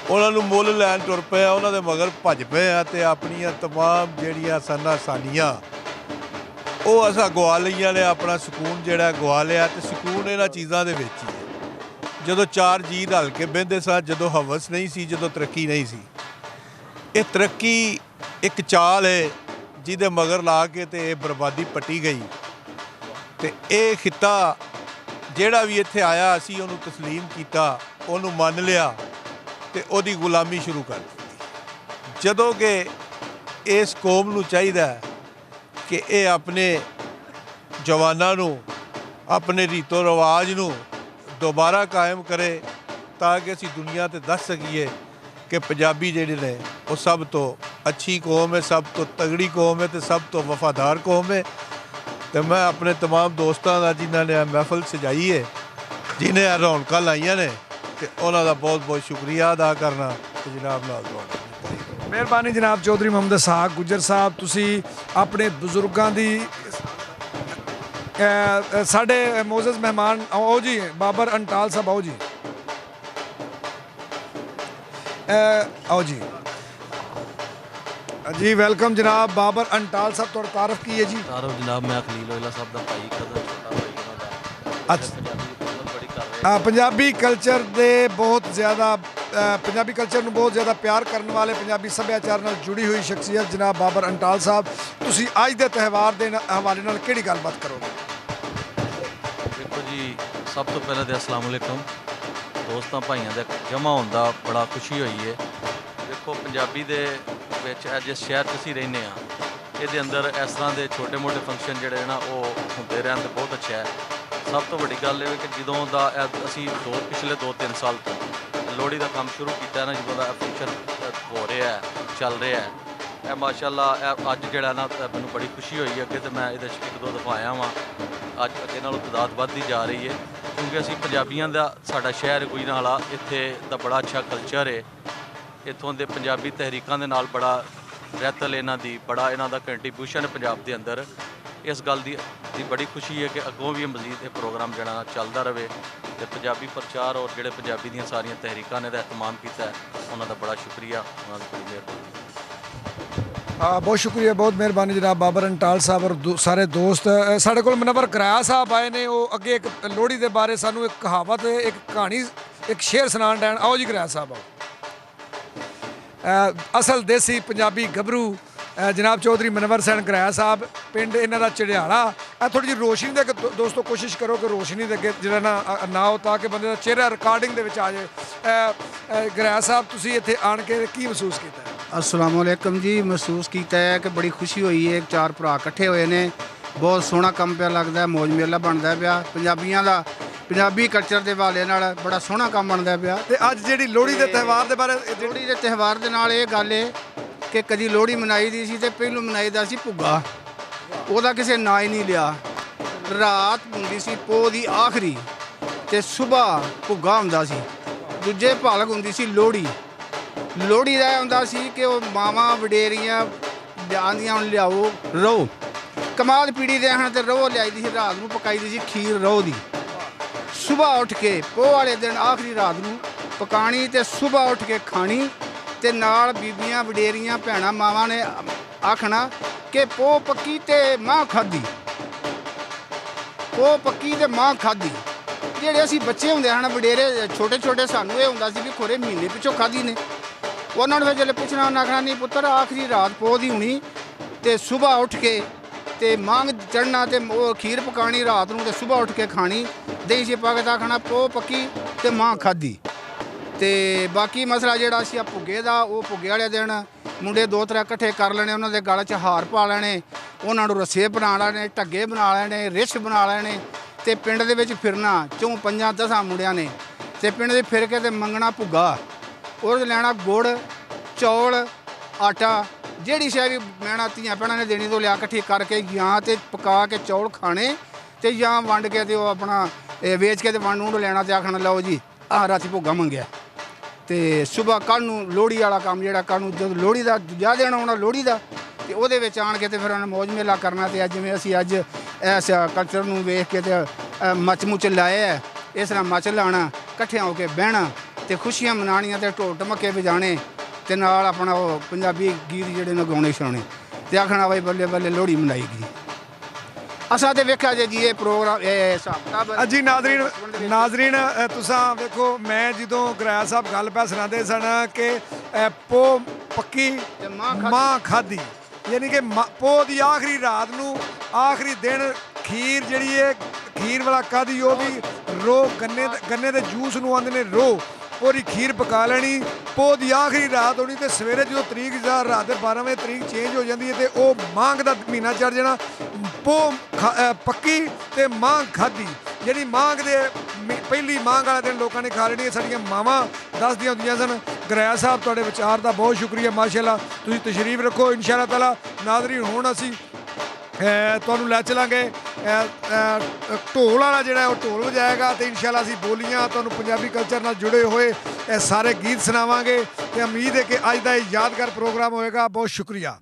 ਉਹਨਾਂ ਨੂੰ ਮੁੱਲ ਲੈਣ ਤੁਰ ਪਏ ਆ, ਉਹਨਾਂ ਦੇ ਮਗਰ ਭੱਜ ਪਏ ਆ ਤੇ ਆਪਣੀਆਂ ਤਮਾਮ ਜਿਹੜੀਆਂ ਸਾਨੀਆਂ ਉਹ ਅਸਾਂ ਗਵਾ ਲਈਆਂ ਨੇ। ਆਪਣਾ ਸਕੂਨ ਜਿਹੜਾ ਗਵਾ ਲਿਆ ਤੇ ਸਕੂਨ ਇਹਨਾਂ ਚੀਜ਼ਾਂ ਦੇ ਵਿੱਚ ਹੀ ਹੈ। ਜਦੋਂ ਚਾਰ ਜੀ ਰਲ ਕੇ ਬਹਿੰਦੇ ਸਾਂ, ਜਦੋਂ ਹਵਸ ਨਹੀਂ ਸੀ, ਜਦੋਂ ਤਰੱਕੀ ਨਹੀਂ ਸੀ। ਇਹ ਤਰੱਕੀ ਇੱਕ ਚਾਲ ਹੈ ਜਿਹਦੇ ਮਗਰ ਲਾ ਕੇ ਤੇ ਇਹ ਬਰਬਾਦੀ ਪੱਟੀ ਗਈ ਤੇ ਇਹ ਖਿੱਤਾ ਜਿਹੜਾ ਵੀ ਇੱਥੇ ਆਇਆ ਅਸੀਂ ਉਹਨੂੰ ਤਸਲੀਮ ਕੀਤਾ, ਉਹਨੂੰ ਮੰਨ ਲਿਆ ਤੇ ਉਹਦੀ ਗੁਲਾਮੀ ਸ਼ੁਰੂ ਕਰ ਦਿੱਤੀ। ਜਦੋਂ ਕਿ ਇਸ ਕੌਮ ਨੂੰ ਚਾਹੀਦਾ ਹੈ ਕਿ ਇਹ ਆਪਣੇ ਜਵਾਨਾਂ ਨੂੰ ਆਪਣੇ ਰੀਤੋ ਰਿਵਾਜ ਨੂੰ ਦੁਬਾਰਾ ਕਾਇਮ ਕਰੇ ਤਾਂ ਕਿ ਅਸੀਂ ਦੁਨੀਆ ਤੇ ਦੱਸ ਸਕੀਏ ਕਿ ਪੰਜਾਬੀ ਜਿਹੜੇ ਨੇ ਉਹ ਸਭ ਤੋਂ ਅੱਛੀ ਕੌਮ ਹੈ, ਸਭ ਤੋਂ ਤਗੜੀ ਕੌਮ ਹੈ ਤੇ ਸਭ ਤੋਂ ਵਫਾਦਾਰ ਕੌਮ ਹੈ। ਤੇ ਮੈਂ ਆਪਣੇ तमाम ਦੋਸਤਾਂ ਦਾ ਜਿਨ੍ਹਾਂ ਨੇ ਇਹ ਮਹਿਫਲ ਸਜਾਈ ਹੈ, ਜਿਨ੍ਹਾਂ ਇਹ ਰੌਣਕਾਂ ਲਾਈਆਂ ਨੇ, ਤੇ ਉਹਨਾਂ ਦਾ ਬਹੁਤ ਬਹੁਤ ਸ਼ੁਕਰੀਆ ਅਦਾ ਕਰਨਾ ਤੇ ਜਨਾਬ ਨਾਲ ਦੁਆ। ਮਿਹਰਬਾਨੀ ਜਨਾਬ ਚੌਧਰੀ ਮੁਹੰਮਦ ਇਸਹਾਕ ਗੁੱਜਰ ਸਾਹਿਬ, ਤੁਸੀਂ ਆਪਣੇ ਬਜ਼ੁਰਗਾਂ ਦੀ ਸਾਡੇ ਮੋਜ਼ਜ਼ ਮਹਿਮਾਨ ਆਓ ਜੀ, ਬਾਬਰ ਅੰਟਾਲ ਸਾਹਿਬ ਆਓ ਜੀ, आओ जी जी वेलकम जनाब। बाबर अंटाल साहब थोड़ा तारफ की है जी। तारफ जनाब मैं खलील ओइला साहब दा भाई कदर छोटा भाई ਉਹਨਾਂ ਦਾ। अच्छा ਬੜੀ ਕਰ ਰਹੇ हाँ पंजाबी कल्चर ਦੇ ਬਹੁਤ ਜ਼ਿਆਦਾ ਪੰਜਾਬੀ ਕਲਚਰ ਨੂੰ ਬਹੁਤ ਜ਼ਿਆਦਾ ਪਿਆਰ ਕਰਨ ਵਾਲੇ ਪੰਜਾਬੀ ਸੱਭਿਆਚਾਰ ਨਾਲ ਜੁੜੀ ਹੋਈ ਸ਼ਖਸੀਅਤ ਜਨਾਬ ਬਾਬਰ ਅੰਟਾਲ ਸਾਹਿਬ, ਤੁਸੀਂ ਅੱਜ ਦੇ ਤਿਉਹਾਰ ਦੇ ਹਵਾਲੇ ਨਾਲ ਕਿਹੜੀ ਗੱਲਬਾਤ ਕਰੋਗੇ? ਦੇਖੋ ਜੀ, ਸਭ ਤੋਂ ਪਹਿਲਾਂ ਤੇ ਅਸਲਾਮ ਅਲੈਕਮ। ਦੋਸਤਾਂ ਭਾਈਆਂ ਦਾ ਜਮ੍ਹਾਂ ਹੋਣ ਦਾ ਬੜਾ ਖੁਸ਼ੀ ਹੋਈ ਹੈ। ਦੇਖੋ ਪੰਜਾਬੀ ਦੇ ਵਿੱਚ ਜਿਸ ਸ਼ਹਿਰ 'ਚ ਅਸੀਂ ਰਹਿੰਦੇ ਹਾਂ, ਇਹਦੇ ਅੰਦਰ ਇਸ ਤਰ੍ਹਾਂ ਦੇ ਛੋਟੇ ਮੋਟੇ ਫੰਕਸ਼ਨ ਜਿਹੜੇ ਨਾ ਉਹ ਹੁੰਦੇ ਰਹਿਣ ਤੇ ਬਹੁਤ ਅੱਛਾ ਹੈ। ਸਭ ਤੋਂ ਵੱਡੀ ਗੱਲ ਇਹ ਹੈ ਕਿ ਜਦੋਂ ਦਾ ਅਸੀਂ ਪਿਛਲੇ 2-3 ਸਾਲ ਤੋਂ ਲੋਹੜੀ ਦਾ ਕੰਮ ਸ਼ੁਰੂ ਕੀਤਾ ਨਾ, ਜਦੋਂ ਦਾ ਫੰਕਸ਼ਨ ਹੋ ਰਿਹਾ ਹੈ, ਚੱਲ ਰਿਹਾ ਹੈ, ਇਹ ਮਾਸ਼ਾਅੱਲਾ ਅੱਜ ਜਿਹੜਾ ਨਾ ਮੈਨੂੰ ਬੜੀ ਖੁਸ਼ੀ ਹੋਈ ਹੈ। ਅੱਗੇ ਤੇ ਮੈਂ ਇਹਦੇ 'ਚ 1-2 ਦਫਾ ਆਇਆ ਵਾਂ, ਅੱਜ ਅੱਗੇ ਨਾਲੋਂ ਤਾਦਾਦ ਵੱਧਦੀ ਜਾ ਰਹੀ ਹੈ ਕਿਉਂਕਿ ਅਸੀਂ ਪੰਜਾਬੀਆਂ ਦਾ ਸਾਡਾ ਸ਼ਹਿਰ ਗੁਜਰਾਂ ਵਾਲਾ, ਇੱਥੇ ਦਾ ਬੜਾ ਅੱਛਾ ਕਲਚਰ ਹੈ। ਇੱਥੋਂ ਦੇ ਪੰਜਾਬੀ ਤਹਿਰੀਕਾਂ ਦੇ ਨਾਲ ਬੜਾ ਰਹਿਤਲ ਇਹਨਾਂ ਦੀ, ਬੜਾ ਇਹਨਾਂ ਦਾ ਕੰਟਰੀਬਿਊਸ਼ਨ ਹੈ ਪੰਜਾਬ ਦੇ ਅੰਦਰ। ਇਸ ਗੱਲ ਦੀ ਬੜੀ ਖੁਸ਼ੀ ਹੈ ਕਿ ਅੱਗੋਂ ਵੀ ਮਜ਼ੀਦ ਇਹ ਪ੍ਰੋਗਰਾਮ ਜਿਹੜਾ ਚੱਲਦਾ ਰਹੇ ਤੇ ਪੰਜਾਬੀ ਪ੍ਰਚਾਰ ਔਰ ਜਿਹੜੇ ਪੰਜਾਬੀ ਦੀਆਂ ਸਾਰੀਆਂ ਤਹਿਰੀਕਾਂ ਨੇ ਦਾ ਇਤਮਾਮ ਕੀਤਾ, ਉਹਨਾਂ ਦਾ ਬੜਾ ਸ਼ੁਕਰੀਆ, ਉਹਨਾਂ ਦੀ ਬੜੀ ਮਿਹਰਬਾਨੀ। बहुत शुक्रिया, बहुत मेहरबानी जनाब बाबर अंटाल साहब और सारे दोस्त। साढ़े को मुनव्वर कराया साहब आए ने, वो अगे एक लोहड़ी के बारे सानू एक कहावत, एक कहानी, एक शेर सुनान डैन। आओ जी कराया साहब आओ। असल देसी पंजाबी गभरू जनाब चौधरी मनवर सैन कराया साहब, पिंड इन्हां दा चढ़ियाला। थोड़ी जी रोशनी दे दोस्तों कोशिश करो कि रोशनी दे अगे जिहड़ा ना हो ताकि बंदे दा चेहरा रिकॉर्डिंग दे विच आ जाए। कराया साहब तुसीं इत्थे आण के की महसूस कीता? अस्सलाम वालेकुम जी। महसूस किया है कि बड़ी खुशी हुई है, 4 भरा इकट्ठे हुए ने, बहुत सोहना काम पिया लगता है, मौज मेला बनता पिया पंजाबियों का, पंजाबी कल्चर के हवाले नाल बड़ा सोहना काम बनता पिया। ते अज जिहड़ी लोहड़ी दे त्यौहार दे बारे, लोहड़ी के त्यौहार के नाल ये गल है कि कदी लोहड़ी मनाई दी सी ते पहलू मनाईदा सी भुग्गा, ਉਹਦਾ ਕਿਸੇ ना ही नहीं लिया। रात हुंदी सी पोह दी आखरी ते सुबह भुग्गा हुंदा सी, दूजे भालक हुंदी सी लोहड़ी। लोहड़ी ਦਾ ਹੁੰਦਾ ਸੀ ਕਿ ਉਹ ਮਾਵਾਂ ਵਡੇਰੀਆਂ ਜਾਂਦੀਆਂ ਹੁਣ ਲਿਆਓ ਰੋ, ਕਮਾਲ ਪੀੜੀ ਦੇ ਹਨ ਤੇ ਰੋ ਲਿਆਈਦੀ ਸੀ, ਰਾਤ ਨੂੰ ਪਕਾਈਦੀ ਸੀ ਖੀਰ ਰੋ ਦੀ। ਸਵੇਰ ਉੱਠ ਕੇ ਪੋਹ ਵਾਲੇ ਦਿਨ ਆਖਰੀ ਰਾਤ ਨੂੰ ਪਕਾਣੀ ਤੇ ਸਵੇਰ ਉੱਠ ਕੇ ਖਾਣੀ, ਤੇ ਨਾਲ ਬੀਬੀਆਂ ਵਡੇਰੀਆਂ ਭੈਣਾਂ ਮਾਵਾਂ ਨੇ ਆਖਣਾ ਕਿ ਪੋਹ ਪੱਕੀ ਤੇ ਮਾਂ ਖਾਧੀ, ਪੋਹ ਪੱਕੀ ਤੇ ਮਾਂ ਖਾਧੀ। ਜਿਹੜੇ ਅਸੀਂ ਬੱਚੇ ਹੁੰਦੇ ਹਨ ਵਡੇਰੇ ਛੋਟੇ ਛੋਟੇ, ਸਾਨੂੰ ਇਹ ਹੁੰਦਾ ਸੀ ਵੀ ਖੋਰੇ ਮਹੀਨੇ ਪਿੱਛੋਂ ਖਾਧੀ ਨੇ। ਉਹਨਾਂ ਨੂੰ ਜਦੋਂ ਪੁੱਛਣਾ ਉਹਨਾਂ ਆਖਣਾ ਨਹੀਂ ਪੁੱਤਰ ਆਖਰੀ ਰਾਤ ਪੋਹ ਦੀ ਹੋਣੀ, ਤੇ ਸਵੇਰ ਉੱਠ ਕੇ ਤੇ ਮੰਗ ਚੜ੍ਹਨਾ ਤੇ ਉਹ ਖੀਰ ਪਕਾਣੀ ਰਾਤ ਨੂੰ ਤੇ ਸਵੇਰ ਉੱਠ ਕੇ ਖਾਣੀ। ਦਹੀਂ ਚ ਪਾ ਕੇ ਤਾਂ ਆਖਣਾ ਪੋਹ ਪੱਕੀ ਤੇ ਮਾਂ ਖਾਧੀ। ਤੇ ਬਾਕੀ ਮਸਲਾ ਜਿਹੜਾ ਸੀ ਆ ਭੁੱਗੇ ਦਾ, ਉਹ ਭੁੱਗੇ ਵਾਲੇ ਦਿਨ ਮੁੰਡੇ 2-3 ਇਕੱਠੇ ਕਰ ਲੈਣੇ, ਉਹਨਾਂ ਦੇ ਗਲ 'ਚ ਹਾਰ ਪਾ ਲੈਣੇ, ਉਹਨਾਂ ਨੂੰ ਰੱਸੇ ਬਣਾ ਲੈਣੇ, ਢੱਗੇ ਬਣਾ ਲੈਣੇ, ਰਿਛ ਬਣਾ ਲੈਣੇ, ਤੇ ਪਿੰਡ ਦੇ ਵਿੱਚ ਫਿਰਨਾ 4-5-10 ਮੁੰਡਿਆਂ ਨੇ, ਤੇ ਪਿੰਡ ਦੇ ਫਿਰ ਕੇ ਤੇ ਮੰਗਣਾ ਭੁੱਗਾ। ਉਹਦੇ ਲੈਣਾ ਗੁੜ, ਚੌਲ, ਆਟਾ, ਜਿਹੜੀ ਸ਼ੈ ਵੀ ਮੈਣਾ ਧੀਆਂ ਭੈਣਾਂ ਨੇ ਦੇਣੀ ਤੋਂ ਲਿਆ ਇਕੱਠੀ ਕਰਕੇ ਜਾਂ ਤੇ ਪਕਾ ਕੇ ਚੌਲ ਖਾਣੇ, ਤੇ ਜਾਂ ਵੰਡ ਕੇ ਤੇ ਉਹ ਆਪਣਾ ਵੇਚ ਕੇ ਤੇ ਵੰਡ ਵੁੰਡ ਲੈਣਾ ਤੇ ਆਖਣਾ ਲਓ ਜੀ ਆਹ ਰਾਤੀ ਭੁੱਗਾ ਮੰਗਿਆ। ਤੇ ਸਵੇਰ ਕੱਲ੍ਹ ਨੂੰ ਲੋਹੜੀ ਵਾਲਾ ਕੰਮ ਜਿਹੜਾ ਕੱਲ੍ਹ ਨੂੰ ਜਦੋਂ ਲੋਹੜੀ ਦਾ ਦੂਜਾ ਦਿਨ ਆਉਣਾ ਲੋਹੜੀ ਦਾ, ਤੇ ਉਹਦੇ ਵਿੱਚ ਆਣ ਕੇ ਤੇ ਫਿਰ ਉਹਨੇ ਮੌਜ ਮੇਲਾ ਕਰਨਾ। ਤੇ ਅੱਜ ਜਿਵੇਂ ਅਸੀਂ ਅੱਜ ਇਸ ਕਲਚਰ ਨੂੰ ਵੇਖ ਕੇ ਤੇ ਮੱਚ ਮੁੱਚ ਲਾਏ ਹੈ, ਇਸ ਤਰ੍ਹਾਂ ਮੱਚ ਲਾਉਣਾ, ਇਕੱਠਿਆਂ ਹੋ ਕੇ ਬਹਿਣਾ ਤੇ ਖੁਸ਼ੀਆਂ ਮਨਾਉਣੀਆਂ ਤੇ ਢੋਲ ਢਮੱਕੇ ਵਜਾਣੇ ਤੇ ਨਾਲ ਆਪਣਾ ਉਹ ਪੰਜਾਬੀ ਗੀਤ ਜਿਹੜੇ ਨੇ ਗਾਉਣੇ ਸੁਣਾਉਣੇ ਤੇ ਆਖਣਾ ਬਈ ਬੱਲੇ ਬੱਲੇ ਲੋਹੜੀ ਮਨਾਈ ਗਈ। असा तो वेखा जे जी ये प्रोग्राम जी नाजरीन तुसा वेखो, मैं जो गराया साहब गल पै सुनाते सन कि पोह पक्की मां खाधी, यानी कि पोह की आखिरी रात नू आखिरी दिन खीर जी है, खीर वाला खाधी, वो भी रो गन्ने के जूस नू आंदे ने रो, पूरी खीर पका लैनी पो दी आखिरी रात होनी ते सवेरे जो तरीक रात दे 12 बजे तरीक चेंज हो जाती है तो वह मांग का महीना चढ़ जाना पो पक्की ते मांग खाधी जी मांग दे पहली मांग वाले दिन लोगों ने खा लेनी साडियां मावां दसदियां होंदियां सन। गराया साहब तुहाडे विचार का बहुत शुक्रिया माशाअल्लाह तुसीं तशरीफ रखो इंशाअल्लाह ताला नाज़रीन हुण असीं तुहानूं लै चलांगे ढोल वाला जिहड़ा वो ढोल वजाएगा तो इंशाअल्लाह असीं बोलियां तुहानूं पंजाबी कल्चर नाल जुड़े हुए सारे गीत सुनावांगे ते उम्मीद है कि अज दा यादगार प्रोग्राम होएगा। बहुत शुक्रिया।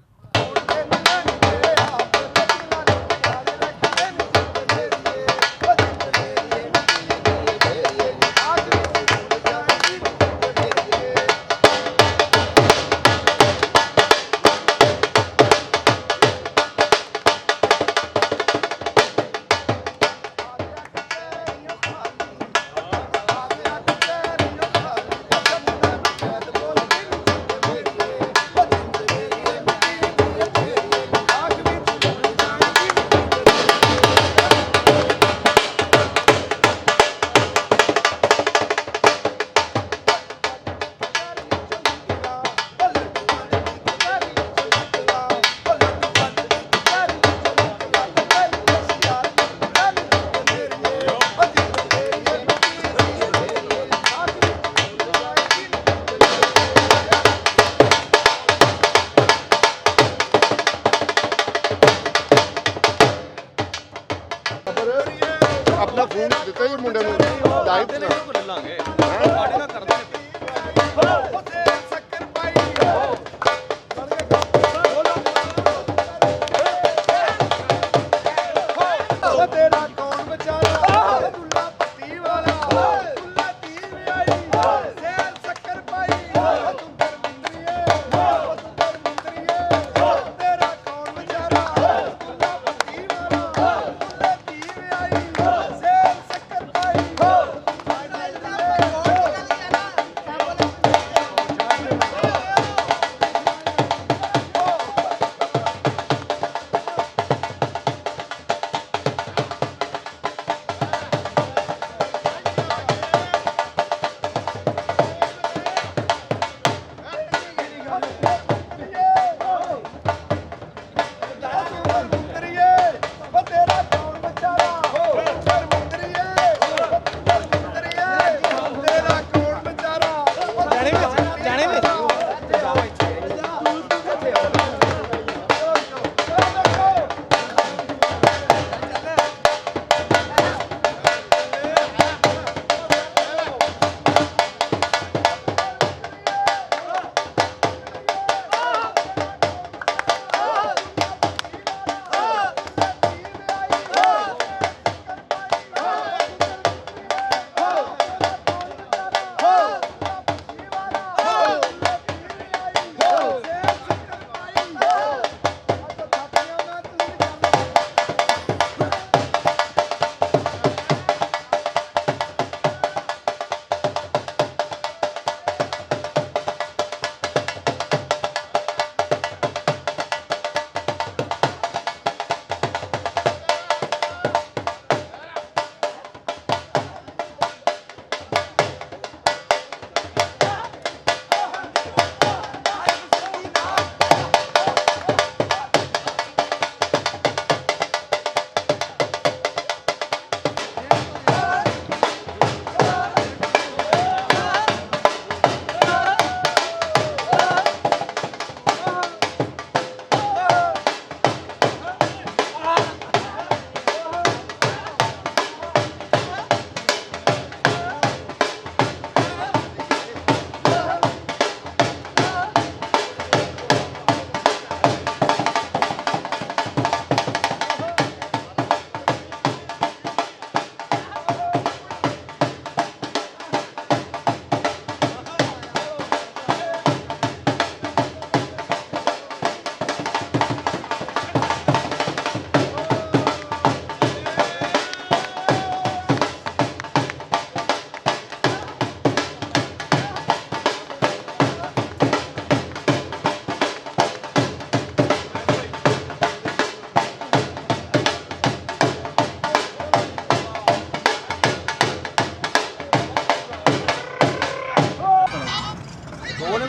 अपना फोन दिता ही मुंडे लाइव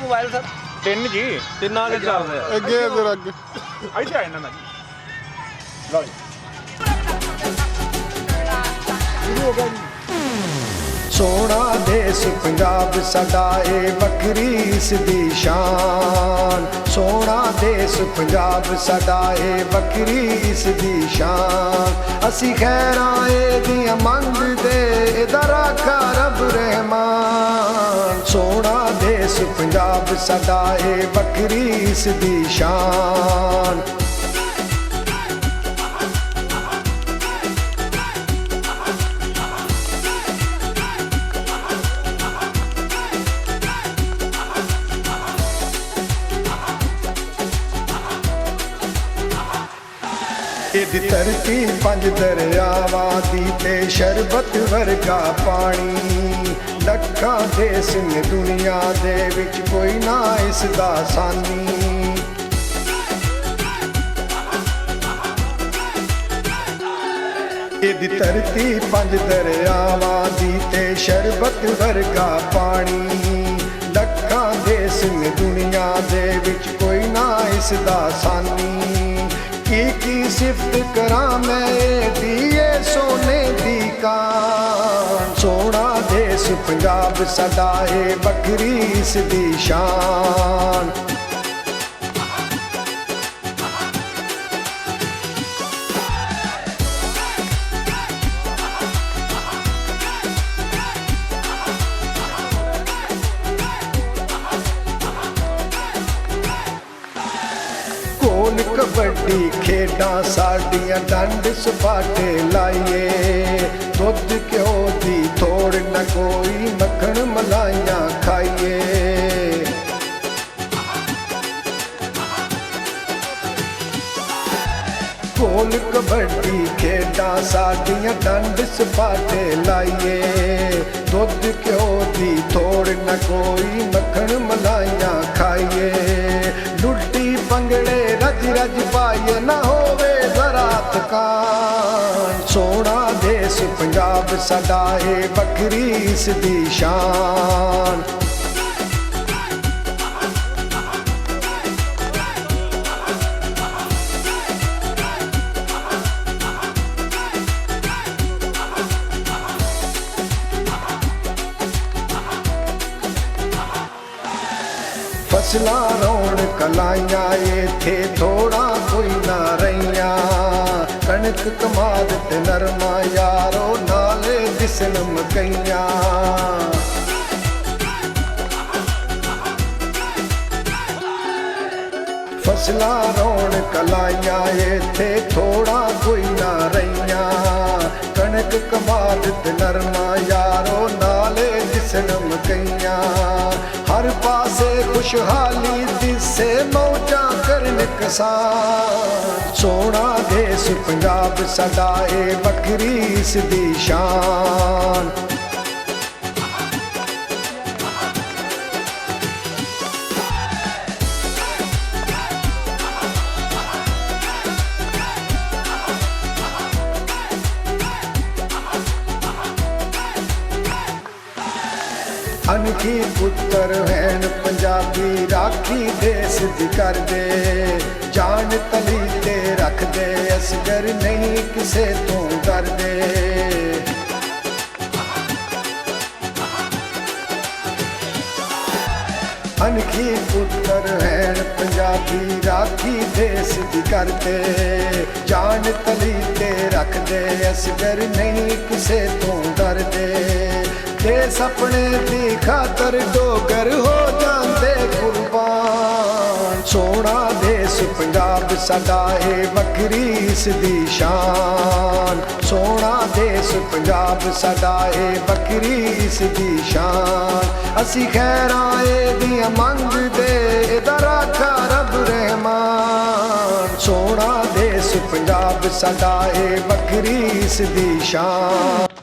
ਮੋਬਾਈਲ ਸਰ? 3 ਜੀ, ਤਿੰਨਾਂ ਦੇ ਚੱਲਦੇ ਆ। ਅੱਗੇ ਇੱਧਰ ਅੱਗੇ ਇੱਥੇ ਆ ਇਹਨਾਂ ਦਾ ਜੀ। ਲਓ ਜੀ। ਸ਼ੁਰੂ ਹੋ ਗਿਆ ਜੀ। ਸੋਹਣਾ ਦੇਸ ਪੰਜਾਬ ਸਾਡਾ ਏ ਵੱਖਰੀ ਇਸ ਦੀ ਸ਼ਾਨ। ਸੋਹਣਾ ਦੇਸ ਪੰਜਾਬ ਸਾਡਾ ਏ ਵੱਖਰੀ ਇਸ ਦੀ ਸ਼ਾਨ। ਅਸੀਂ ਖੈਰਾਂ ਇਹਦੀਆਂ ਮੰਗਦੇ ਇਹਦਾ ਰਾਖਾ ਰੱਬ ਰਹਿਮਾਨ। ਸੋਹਣਾ ਦੇਸ ਪੰਜਾਬ ਸਾਡਾ ਏ ਵੱਖਰੀ ਇਸ ਦੀ ਸ਼ਾਨ। ਇਹਦੀ ਧਰਤੀ 5 ਦਰਿਆਵਾਂ ਦੀ ਤੇ ਸ਼ਰਬਤ ਵਰਗਾ ਪਾਣੀ। ਲੱਖਾਂ ਦੇਸ਼ ਨੇ ਦੁਨੀਆ ਦੇ ਵਿੱਚ ਕੋਈ ਨਾ ਇਸ ਦਾ ਸਾਨੀ। ਇਹਦੀ ਧਰਤੀ 5 ਦਰਿਆਵਾਂ ਦੀ ਤੇ ਸ਼ਰਬਤ ਵਰਗਾ ਪਾਣੀ। ਲੱਖਾਂ ਦੇਸ਼ ਨੇ ਦੁਨੀਆ ਦੇ ਵਿੱਚ ਕੋਈ ਨਾ ਇਸ ਦਾ ਸਾਨੀ। ਕੀ ਸਿਫਤ ਕਰਾਂ ਮੈਂ ਇਹਦੀ ਏ ਸੋਨੇ ਦੀ ਕਾਨ। ਸੋਹਣਾ ਦੇਸ ਪੰਜਾਬ ਸਾਡਾ ਏ ਵੱਖਰੀ ਇਸ ਦੀ ਸ਼ਾਨ। ਕੋਲ ਕਬੱਡੀ ਖੇਡਾਂ ਸਾਡੀਆਂ ਡੰਡ ਸਪਾਟੇ ਲਾਈਏ। ਦੁੱਧ ਘਿਓ ਦੀ ਥੋੜ ਨਾ ਕੋਈ ਮੱਖਣ ਮਲਾਈਆਂ ਖਾਈਏ। ਕੋਲ ਕਬੱਡੀ ਖੇਡਾਂ ਸਾਡੀਆਂ ਡੰਡ ਸਪਾਟੇ ਲਾਈਏ। ਦੁੱਧ ਘਿਓ ਦੀ ਥੋੜ ਨਾ ਕੋਈ ਮੱਖਣ ਮਲਾਈਆਂ ਖਾਈਏ। ਲੁੱਟੀ ਪੰਗੜੇ ਰੱਜ ਰੱਜ ਪਾਈਏ ਨਾ ਹੋਵੇ ਜ਼ਰਾ ਥਕਾਨ। ਸੋਹਣਾ ਦੇਸ ਪੰਜਾਬ ਸਾਡਾ ਏ ਵੱਖਰੀ ਇਸ ਦੀ ਸ਼ਾਨ। ਫਸਲਾਂ ਰੌਣਕ ਲਾਈਆਂ ਇੱਥੇ ਥੋੜਾ ਕੋਈ ਨਾ ਰਹੀਆਂ। ਕਣਕ ਕਮਾਦ ਤੇ ਨਰਮਾ ਯਾਰੋ ਨਾਲੇ ਦਿਸਣ ਮਕਈਆਂ। ਫਸਲਾਂ ਰੌਣਕ ਲਾਈਆਂ ਇੱਥੇ ਥੋੜਾ ਕੋਈ ਨਾ ਰਹੀਆਂ। ਕਣਕ ਕਮਾਦ ਤੇ ਨਰਮਾ ਯਾਰੋ ਨਾਲੇ ਦਿਸਣ ਮਕਈਆਂ। ਹਰ ਪਾਸੇ ਖੁਸ਼ਹਾਲੀ ਦਿਸੇ ਮੌਜਾਂ ਕਰਨ ਕਿਸਾਨ। ਸੋਹਣਾ ਦੇਸ ਪੰਜਾਬ ਸਾਡਾ ਏ ਵੱਖਰੀ ਇਸ ਦੀ ਸ਼ਾਨ। ਅਨਖੀ ਪੁੱਤਰ ਹੈਨ ਪੰਜਾਬੀ ਰਾਖੀ ਦੇਸ ਦੀ ਕਰਦੇ। ਜਾਨ ਤਲੀ ਤੇ ਰੱਖਦੇ ਅਸਗਰ ਨਹੀਂ ਕਿਸੇ ਤੋਂ ਡਰਦੇ। ਅਨਖੀ ਪੁੱਤਰ ਹੈਨ ਪੰਜਾਬੀ ਰਾਖੀ ਦੇਸ ਦੀ ਕਰਦੇ। ਜਾਨ ਤਲੀ ਤੇ ਰੱਖਦੇ ਅਸਗਰ ਨਹੀਂ ਕਿਸੇ ਤੋਂ ਡਰਦੇ। ਦੇਸ ਆਪਣੇ ਦੀ ਖਾਤਰ ਡੋਗਰ ਹੋ ਜਾਂਦੇ ਕੁਰਬਾਨ। ਸੋਹਣਾ ਦੇਸ ਪੰਜਾਬ ਸਾਡਾ ਏ ਵੱਖਰੀ ਇਸ ਦੀ ਸ਼ਾਨ। ਸੋਹਣਾ ਦੇਸ ਪੰਜਾਬ ਸਾਡਾ ਏ ਵੱਖਰੀ ਇਸ ਦੀ ਸ਼ਾਨ। ਅਸੀਂ ਖੈਰਾਂ ਇਹਦੀਆਂ ਮੰਗਦੇ ਇਹਦਾ ਰਾਖਾ ਰੱਬ ਰਹਿਮਾਨ। ਸੋਹਣਾ ਦੇਸ ਪੰਜਾਬ ਸਾਡਾ ਏ ਵੱਖਰੀ ਇਸ ਦੀ ਸ਼ਾਨ।